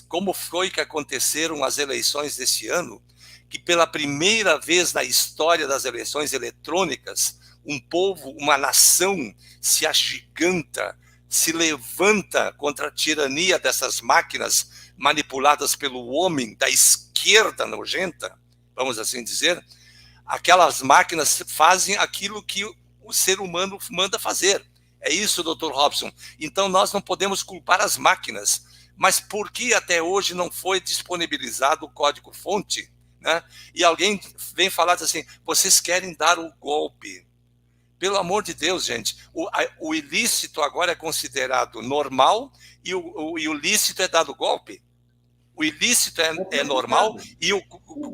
como foi que aconteceram as eleições desse ano, que pela primeira vez na história das eleições eletrônicas, um povo, uma nação se agiganta, se levanta contra a tirania dessas máquinas manipuladas pelo homem da esquerda nojenta, vamos assim dizer, aquelas máquinas fazem aquilo que o ser humano manda fazer. É isso, Dr. Robson. Então, nós não podemos culpar as máquinas. Mas por que até hoje não foi disponibilizado o código-fonte? Né? E alguém vem falar assim, vocês querem dar o golpe. Pelo amor de Deus, gente, o ilícito agora é considerado normal e o lícito é dado golpe. O ilícito é normal e o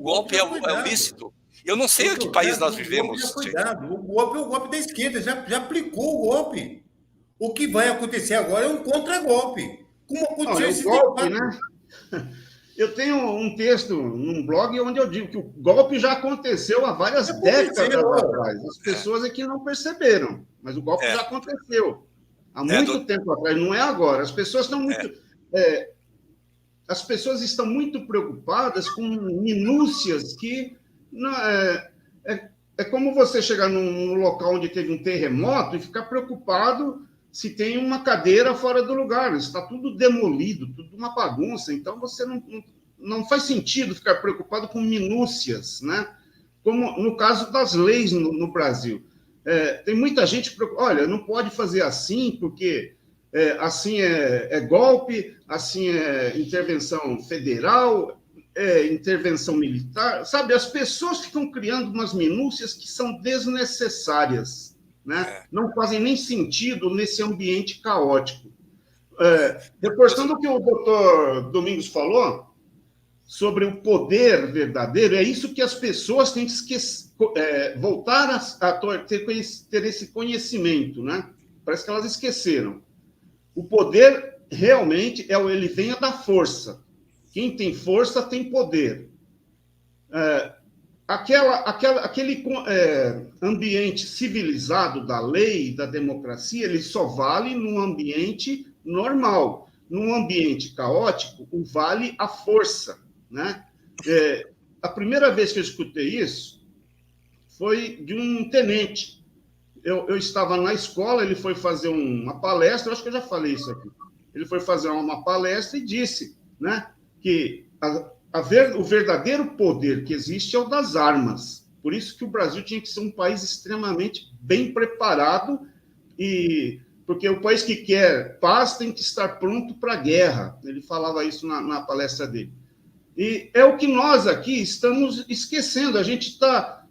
golpe é o lícito. Eu não sei em que país nós vivemos. O golpe é o golpe da esquerda, já aplicou o golpe. O que vai acontecer agora é um contragolpe. Como aconteceu esse golpe, né? Eu tenho um texto num blog onde eu digo que o golpe já aconteceu há várias décadas atrás. As pessoas é que não perceberam, mas o golpe já aconteceu há muito tempo atrás, não é agora. As pessoas estão muito... as pessoas estão muito preocupadas com minúcias que... Não, é como você chegar num local onde teve um terremoto e ficar preocupado se tem uma cadeira fora do lugar. Está tudo demolido, tudo uma bagunça. Então, você não faz sentido ficar preocupado com minúcias, né? Como no caso das leis no Brasil. Tem muita gente que preocupa, olha, não pode fazer assim, porque assim é golpe, assim é intervenção federal, intervenção militar. Sabe, as pessoas ficam criando umas minúcias que são desnecessárias, né? Não fazem nem sentido nesse ambiente caótico. Reforçando o que o doutor Domingos falou sobre o poder verdadeiro, é isso que as pessoas têm que esquecer, voltar a ter esse conhecimento, né? Parece que elas esqueceram. O poder realmente ele vem da força. Quem tem força tem poder. Aquele ambiente civilizado da lei, da democracia, ele só vale num ambiente normal. Num ambiente caótico, vale a força, né? A primeira vez que eu escutei isso foi de um tenente. Eu estava na escola, ele foi fazer uma palestra, eu acho que eu já falei isso aqui. Ele foi fazer uma palestra e disse, né, que o verdadeiro poder que existe é o das armas. Por isso que o Brasil tinha que ser um país extremamente bem preparado, porque o país que quer paz tem que estar pronto para a guerra. Ele falava isso na palestra dele. E é o que nós aqui estamos esquecendo. A gente está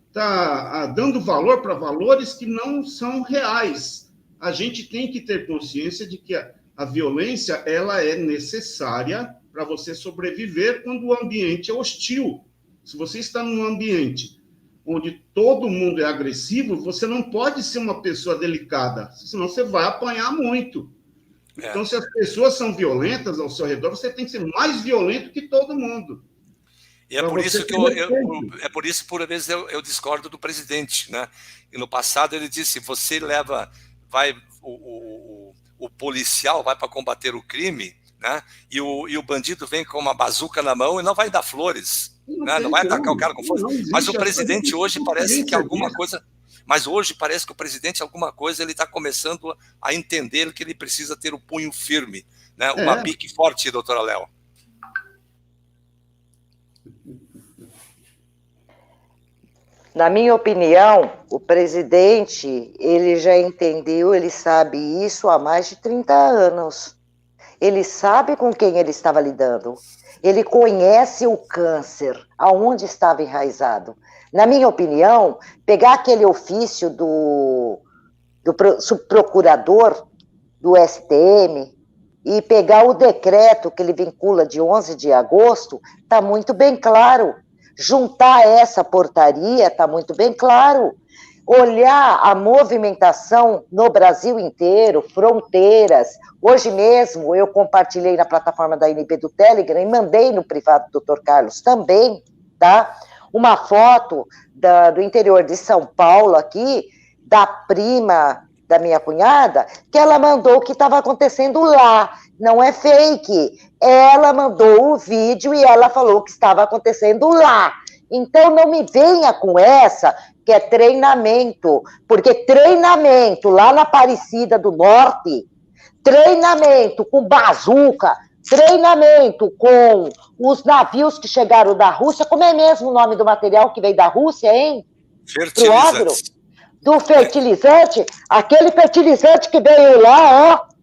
dando valor para valores que não são reais. A gente tem que ter consciência de que a violência ela é necessária para você sobreviver quando o ambiente é hostil. Se você está num ambiente onde todo mundo é agressivo, você não pode ser uma pessoa delicada, senão você vai apanhar muito. Então, se as pessoas são violentas ao seu redor, você tem que ser mais violento que todo mundo. E é por isso que por vezes eu discordo do presidente, né? E no passado ele disse, o policial vai para combater o crime, né? E o bandido vem com uma bazuca na mão e não vai dar flores, né? Não vai atacar o cara com flores. Mas o presidente hoje parece que alguma coisa... Mas hoje parece que o presidente, alguma coisa, ele está começando a entender que ele precisa ter o punho firme, né? Uma pique forte, doutora Léo. Na minha opinião, o presidente, ele já entendeu, ele sabe isso há mais de 30 anos. Ele sabe com quem ele estava lidando. Ele conhece o câncer, aonde estava enraizado. Na minha opinião, pegar aquele ofício do subprocurador do STM e pegar o decreto que ele vincula de 11 de agosto, está muito bem claro. Juntar essa portaria, está muito bem claro. Olhar a movimentação no Brasil inteiro, fronteiras. Hoje mesmo eu compartilhei na plataforma da NB do Telegram e mandei no privado do Dr. Carlos também, tá? Uma foto do interior de São Paulo aqui, da prima da minha cunhada, que ela mandou o que estava acontecendo lá. Não é fake. Ela mandou o vídeo e ela falou o que estava acontecendo lá. Então não me venha com essa, que é treinamento, porque treinamento lá na Aparecida do Norte treinamento com bazuca, treinamento com os navios que chegaram da Rússia. Como é mesmo o nome do material que veio da Rússia, hein? Pro agro? Do fertilizante, aquele fertilizante que veio lá, ó.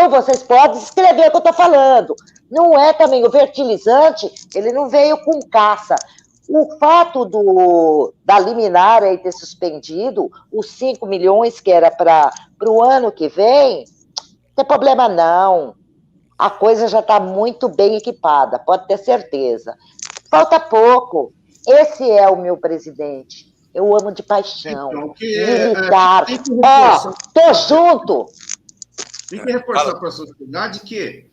Vocês podem escrever o que eu estou falando. Não é também o fertilizante, ele não veio com caça. O fato da liminar aí ter suspendido os 5 milhões que era para o ano que vem, não tem problema não. A coisa já está muito bem equipada, pode ter certeza. Falta pouco. Esse é o meu presidente. Eu amo de paixão. Então, militar. Ó, tô junto. Tem que reforçar para a sociedade que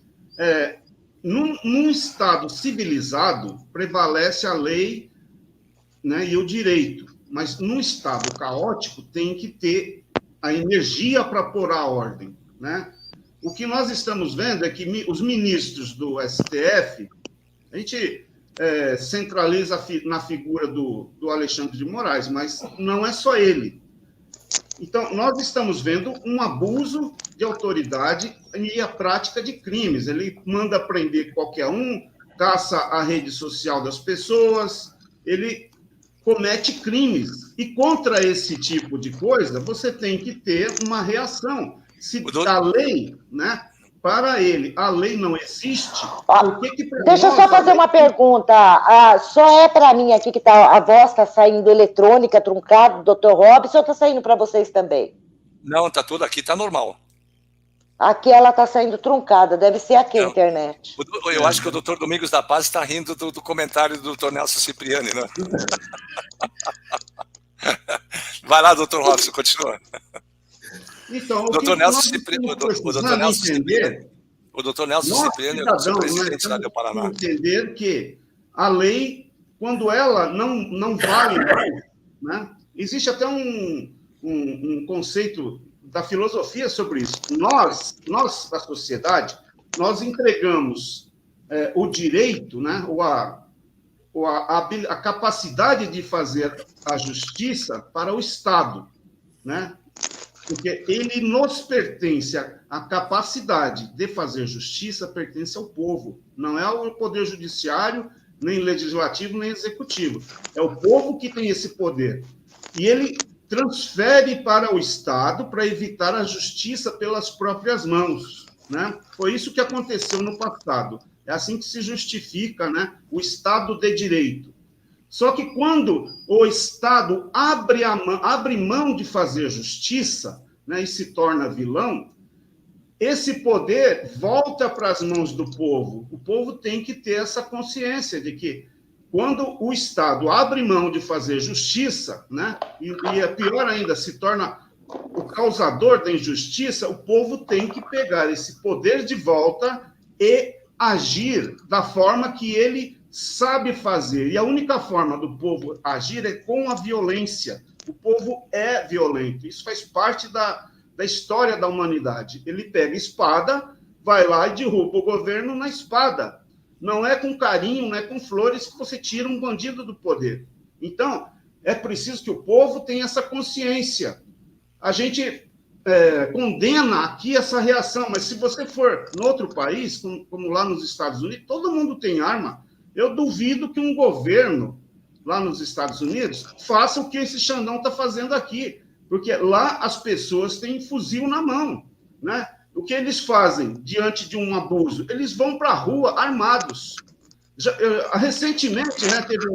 num Estado civilizado prevalece a lei, né, e o direito, mas num Estado caótico tem que ter a energia para pôr a ordem, né? O que nós estamos vendo é que os ministros do STF, a gente centraliza na figura do Alexandre de Moraes, mas não é só ele. Então, nós estamos vendo um abuso de autoridade e a prática de crimes. Ele manda prender qualquer um, caça a rede social das pessoas, ele comete crimes. E contra esse tipo de coisa, você tem que ter uma reação. Se a lei, né, para ele, a lei não existe, por que deixa eu só fazer uma pergunta. Só é para mim aqui que a voz está saindo eletrônica, truncada, doutor Robson, ou está saindo para vocês também? Não, está tudo aqui, está normal. Aqui ela está saindo truncada, deve ser aqui a internet. Eu acho que o doutor Domingos da Paz está rindo do comentário do doutor Nelson Cipriani, né? Vai lá, doutor Robson, continua. Então, o doutor Nelson Cipriani, o doutor Nelson Cipriani é o presidente lá do Paraná. Entender que a lei, quando ela não vale mais, né? Existe até um conceito da filosofia sobre isso. Nós, da sociedade, nós entregamos o direito, né? A capacidade de fazer a justiça para o Estado, né? Porque ele nos pertence, a capacidade de fazer justiça pertence ao povo, não é ao poder judiciário, nem legislativo, nem executivo. É o povo que tem esse poder. E ele transfere para o Estado para evitar a justiça pelas próprias mãos, né? Foi isso que aconteceu no passado. É assim que se justifica, né, o Estado de Direito. Só que quando o Estado abre mão de fazer justiça, né, e se torna vilão, esse poder volta para as mãos do povo. O povo tem que ter essa consciência de que quando o Estado abre mão de fazer justiça, né, e é pior ainda, se torna o causador da injustiça, o povo tem que pegar esse poder de volta e agir da forma que ele sabe fazer. E a única forma do povo agir é com a violência. O povo é violento. Isso faz parte da história da humanidade. Ele pega espada, vai lá e derruba o governo na espada. Não é com carinho, não é com flores que você tira um bandido do poder. Então, é preciso que o povo tenha essa consciência. A gente condena aqui essa reação, mas se você for em outro país, como lá nos Estados Unidos, todo mundo tem arma. Eu duvido que um governo lá nos Estados Unidos faça o que esse Xandão está fazendo aqui, porque lá as pessoas têm fuzil na mão, né? O que eles fazem diante de um abuso? Eles vão para a rua armados. Recentemente, né, teve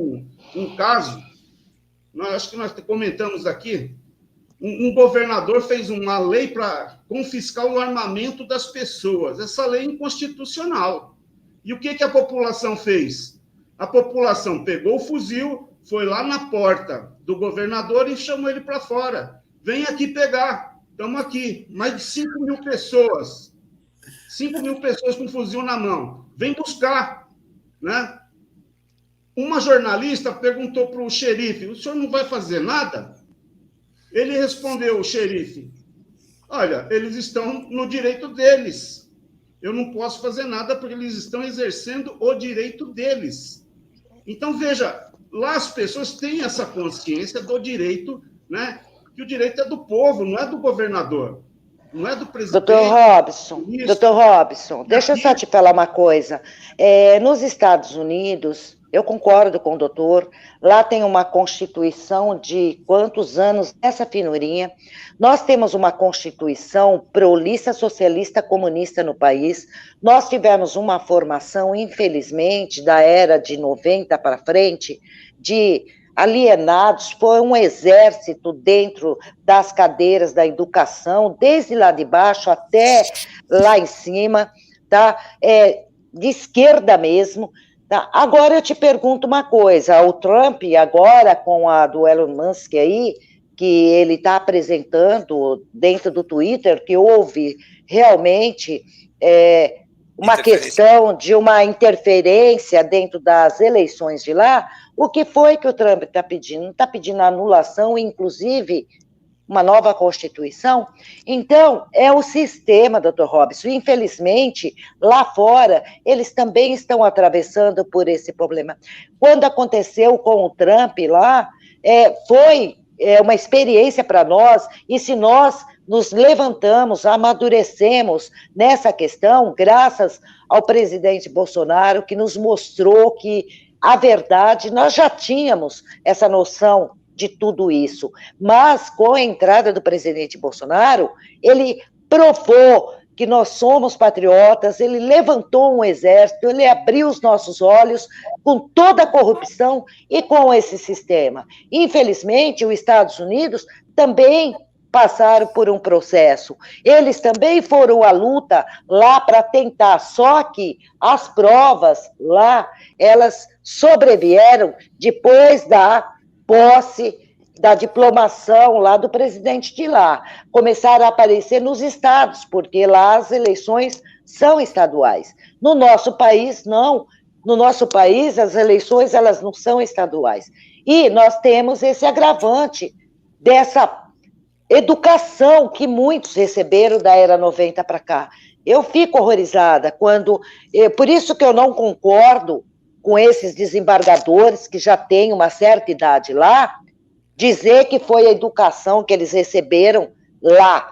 um caso, acho que nós comentamos aqui, um governador fez uma lei para confiscar o armamento das pessoas. Essa lei é inconstitucional. E o que a população fez? A população pegou o fuzil, foi lá na porta do governador e chamou ele para fora. Vem aqui pegar. Estamos aqui. Mais de 5 mil pessoas. 5 mil pessoas com fuzil na mão. Vem buscar. Né? Uma jornalista perguntou para o xerife, o senhor não vai fazer nada? Ele respondeu, o xerife, olha, eles estão no direito deles. Eu não posso fazer nada porque eles estão exercendo o direito deles. Então, veja, lá as pessoas têm essa consciência do direito, né? Que o direito é do povo, não é do governador. não é do presidente. Doutor Robson, deixa eu só te falar uma coisa. Nos Estados Unidos, eu concordo com o doutor, lá tem uma constituição de quantos anos, essa finurinha. Nós temos uma constituição prolista, socialista, comunista no país. Nós tivemos uma formação, infelizmente, da era de 90 para frente, de alienados, foi um exército dentro das cadeiras da educação, desde lá de baixo até lá em cima, tá? De esquerda mesmo. Tá? Agora eu te pergunto uma coisa, o Trump agora com a do Elon Musk aí, que ele está apresentando dentro do Twitter, que houve realmente uma questão de uma interferência dentro das eleições de lá, o que foi que o Trump está pedindo? Não está pedindo anulação, inclusive uma nova Constituição? Então, é o sistema, doutor Robson. Infelizmente, lá fora, eles também estão atravessando por esse problema. Quando aconteceu com o Trump lá, foi uma experiência para nós, e se nós nos levantamos, amadurecemos nessa questão, graças ao presidente Bolsonaro, que nos mostrou que a verdade, nós já tínhamos essa noção de tudo isso, mas com a entrada do presidente Bolsonaro, ele provou que nós somos patriotas, ele levantou um exército, ele abriu os nossos olhos com toda a corrupção e com esse sistema. Infelizmente, os Estados Unidos também passaram por um processo. Eles também foram à luta lá para tentar, só que as provas lá, elas sobrevieram depois da posse da diplomação lá do presidente de lá. Começaram a aparecer nos estados, porque lá as eleições são estaduais. No nosso país, não. No nosso país, as eleições, elas não são estaduais. E nós temos esse agravante dessa educação que muitos receberam da era 90 para cá. Eu fico horrorizada quando... Por isso que eu não concordo com esses desembargadores que já têm uma certa idade lá, dizer que foi a educação que eles receberam lá,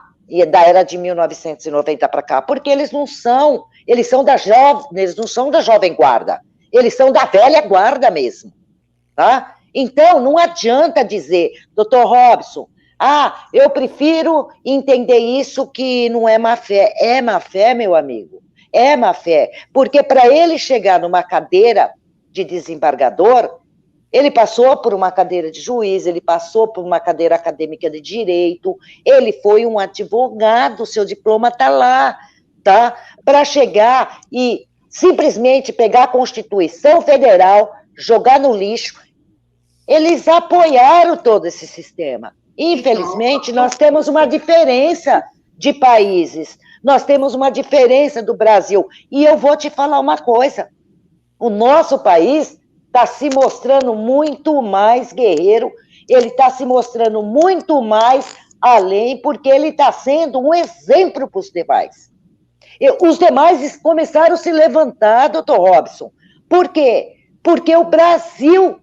da era de 1990 para cá, porque eles não são, eles não são da jovem guarda, eles são da velha guarda mesmo, tá? Então, não adianta dizer, doutor Robson, eu prefiro entender isso que não é má fé. É má fé, meu amigo, é má fé, porque para ele chegar numa cadeira de desembargador, ele passou por uma cadeira de juiz, ele passou por uma cadeira acadêmica de direito, ele foi um advogado, seu diploma está lá, tá? Para chegar e simplesmente pegar a Constituição Federal, jogar no lixo, eles apoiaram todo esse sistema. Infelizmente, nós temos uma diferença de países, nós temos uma diferença do Brasil, e eu vou te falar uma coisa, o nosso país está se mostrando muito mais guerreiro, ele está se mostrando muito mais além, porque ele está sendo um exemplo para os demais. Os demais começaram a se levantar, doutor Robson. Por quê? Porque o Brasil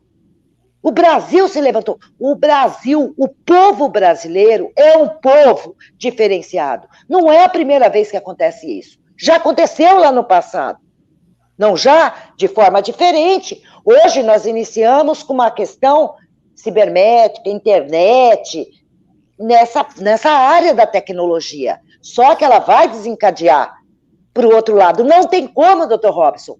se levantou. O Brasil, o povo brasileiro é um povo diferenciado. Não é a primeira vez que acontece isso. Já aconteceu lá no passado. Não já de forma diferente. Hoje nós iniciamos com uma questão cibernética, internet, nessa área da tecnologia. Só que ela vai desencadear para o outro lado. Não tem como, doutor Robson.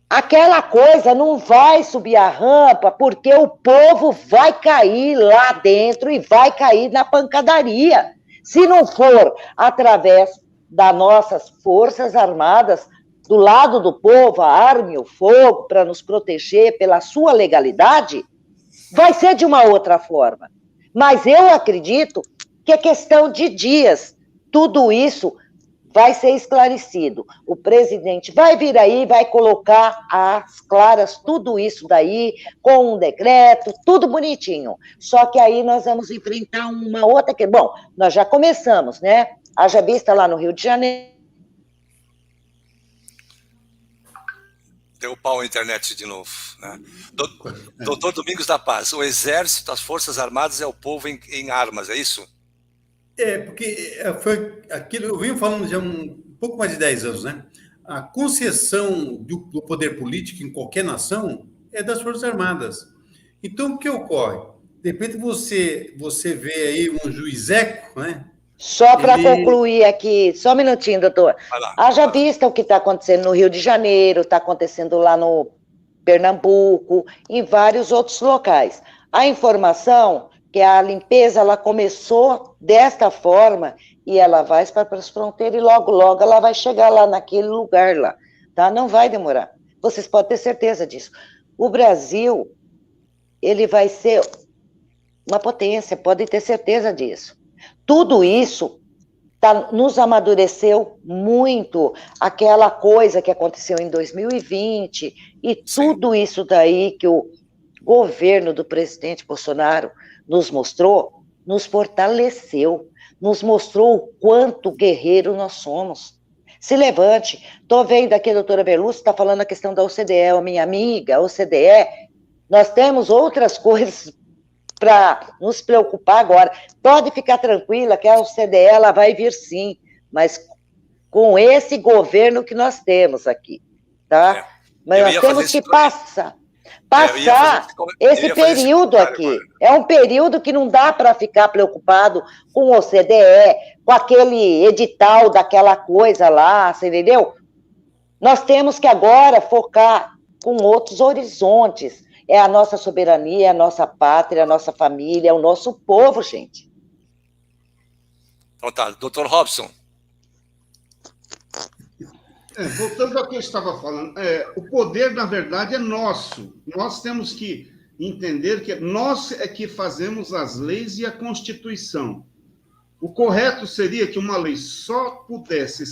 Aquela coisa não vai subir a rampa, porque o povo vai cair lá dentro e vai cair na pancadaria. Se não for através das nossas forças armadas, do lado do povo, a arma e o fogo, para nos proteger pela sua legalidade, vai ser de uma outra forma. Mas eu acredito que é questão de dias. Tudo isso vai ser esclarecido. O presidente vai vir aí, vai colocar às claras tudo isso daí, com um decreto, tudo bonitinho. Só que aí nós vamos enfrentar uma outra... Bom, nós já começamos, né? Haja vista lá no Rio de Janeiro. Deu pau a internet de novo. Né? Doutor Domingos da Paz, o Exército, as Forças Armadas é o povo em armas, é isso? Porque foi aquilo, eu venho falando já há um pouco mais de 10 anos, né? A concessão do poder político em qualquer nação é das Forças Armadas. Então, o que ocorre? De repente você vê aí um juizeco, né? Só para concluir aqui, só um minutinho, doutor. Haja vista o que está acontecendo no Rio de Janeiro, está acontecendo lá no Pernambuco, em vários outros locais. A informação que a limpeza ela começou desta forma e ela vai para as fronteiras e logo, logo ela vai chegar lá naquele lugar lá, tá? Não vai demorar. Vocês podem ter certeza disso. O Brasil, ele vai ser uma potência, podem ter certeza disso. Tudo isso nos amadureceu muito, aquela coisa que aconteceu em 2020 e tudo isso daí que o governo do presidente Bolsonaro nos mostrou, nos fortaleceu, nos mostrou o quanto guerreiro nós somos. Se levante. Estou vendo aqui a doutora Berlucci está falando a questão da OCDE, a minha amiga, a OCDE. Nós temos outras coisas para nos preocupar agora. Pode ficar tranquila que a OCDE ela vai vir sim, mas com esse governo que nós temos aqui, tá? Mas nós temos que passar esse período aqui. É um período que não dá para ficar preocupado com o OCDE, com aquele edital daquela coisa lá, você entendeu? Nós temos que agora focar com outros horizontes. É a nossa soberania, é a nossa pátria, é a nossa família, é o nosso povo, gente. Então tá, doutor Robson. Voltando ao que eu estava falando, o poder, na verdade, é nosso. Nós temos que entender que nós é que fazemos as leis e a Constituição. O correto seria que uma lei só pudesse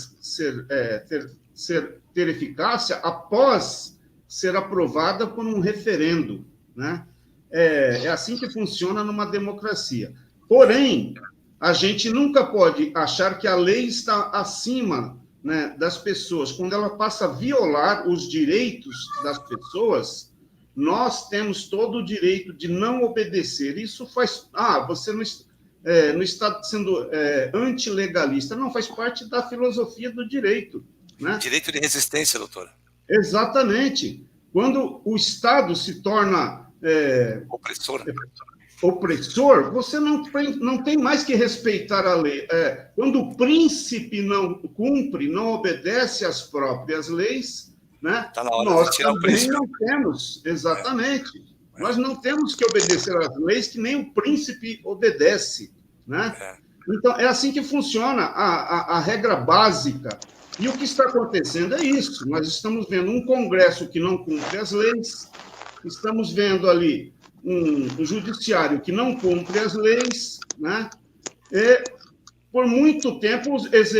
ter eficácia após ser aprovada por um referendo, né? É assim que funciona numa democracia. Porém, a gente nunca pode achar que a lei está acima, né, das pessoas. Quando ela passa a violar os direitos das pessoas, nós temos todo o direito de não obedecer. Isso faz... você não está sendo antilegalista. Não, faz parte da filosofia do direito, né? Direito de resistência, doutora. Exatamente. Quando o Estado se torna opressor, você não tem mais que respeitar a lei. Quando o príncipe não cumpre, não obedece às próprias leis, né, tá na hora nós de tirar também o príncipe. não temos. Exatamente. Nós não temos que obedecer às leis que nem o príncipe obedece, né? Então, é assim que funciona a regra básica. E o que está acontecendo é isso. Nós estamos vendo um Congresso que não cumpre as leis, estamos vendo ali um judiciário que não cumpre as leis, né? E, por muito tempo,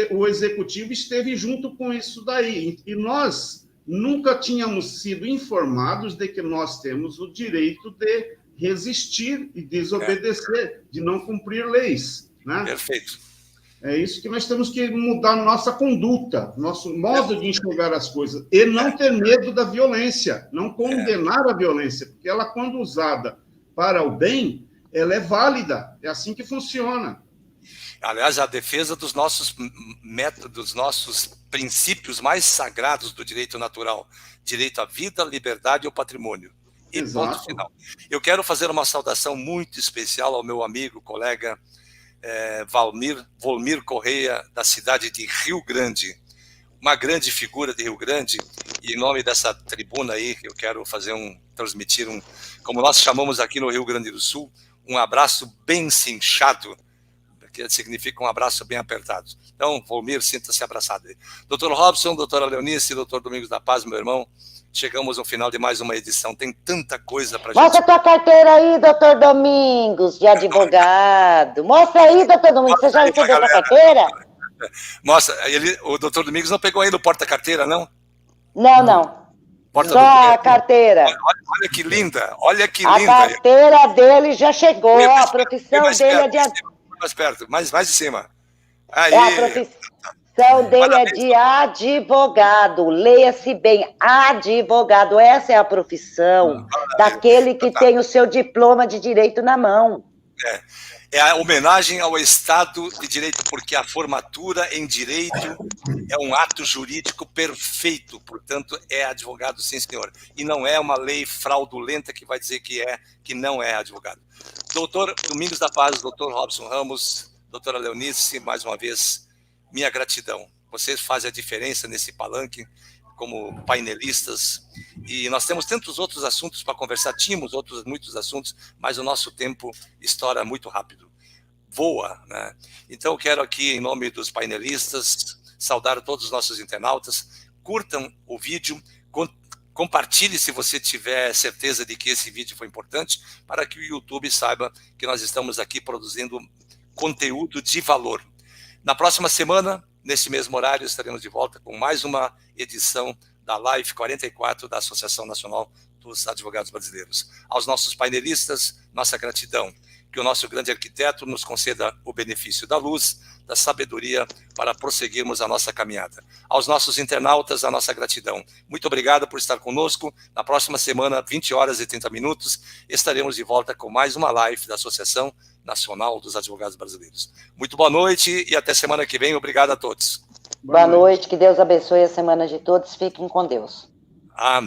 o Executivo esteve junto com isso daí. E nós nunca tínhamos sido informados de que nós temos o direito de resistir e desobedecer, de não cumprir leis, né? Perfeito. É isso que nós temos que mudar nossa conduta, nosso modo de enxergar as coisas. E não ter medo da violência, não condenar a violência, porque ela, quando usada para o bem, ela é válida. É assim que funciona. Aliás, a defesa dos nossos métodos, dos nossos princípios mais sagrados do direito natural. Direito à vida, liberdade e ao patrimônio. E Exato. Ponto final. Eu quero fazer uma saudação muito especial ao meu amigo, colega, Volmir Correia, da cidade de Rio Grande, uma grande figura de Rio Grande, e em nome dessa tribuna aí, eu quero transmitir como nós chamamos aqui no Rio Grande do Sul, um abraço bem cinchado, que significa um abraço bem apertado. Então, Volmir, sinta-se abraçado. Doutor Robson, doutora Leonice, doutor Domingos da Paz, meu irmão, chegamos ao final de mais uma edição. Tem tanta coisa para gente. Mostra a tua carteira aí, doutor Domingos, de advogado. Mostra aí, doutor Domingos. Você já recebeu a tua carteira? Mostra. O doutor Domingos não pegou ainda o porta-carteira, não? Não. Só a carteira. Olha que linda, olha que linda. A carteira dele já chegou, a profissão dele é de... Mais perto, mais de cima. Aí. A profissão dele é de advogado. Leia-se bem, advogado. Essa é a profissão daquele que tem o seu diploma de direito na mão. É a homenagem ao Estado de Direito, porque a formatura em Direito é um ato jurídico perfeito, portanto, é advogado, sim, senhor. E não é uma lei fraudulenta que vai dizer que não é advogado. Doutor Domingos da Paz, doutor Robson Ramos, doutora Leonice, mais uma vez, minha gratidão. Vocês fazem a diferença nesse palanque como painelistas, e nós temos tantos outros assuntos para conversar, tínhamos muitos assuntos, mas o nosso tempo estoura muito rápido, voa, né? Então eu quero aqui, em nome dos painelistas, saudar todos os nossos internautas, curtam o vídeo, compartilhe se você tiver certeza de que esse vídeo foi importante, para que o YouTube saiba que nós estamos aqui produzindo conteúdo de valor. Na próxima semana, nesse mesmo horário, estaremos de volta com mais uma edição da Live 44 da Associação Nacional dos Advogados Brasileiros. Aos nossos painelistas, nossa gratidão. Que o nosso grande arquiteto nos conceda o benefício da luz, da sabedoria para prosseguirmos a nossa caminhada. Aos nossos internautas, a nossa gratidão. Muito obrigado por estar conosco. Na próxima semana, 20 horas e 30 minutos, estaremos de volta com mais uma live da Associação Nacional dos Advogados Brasileiros. Muito boa noite e até semana que vem. Obrigado a todos. Boa noite, que Deus abençoe a semana de todos. Fiquem com Deus. Amém.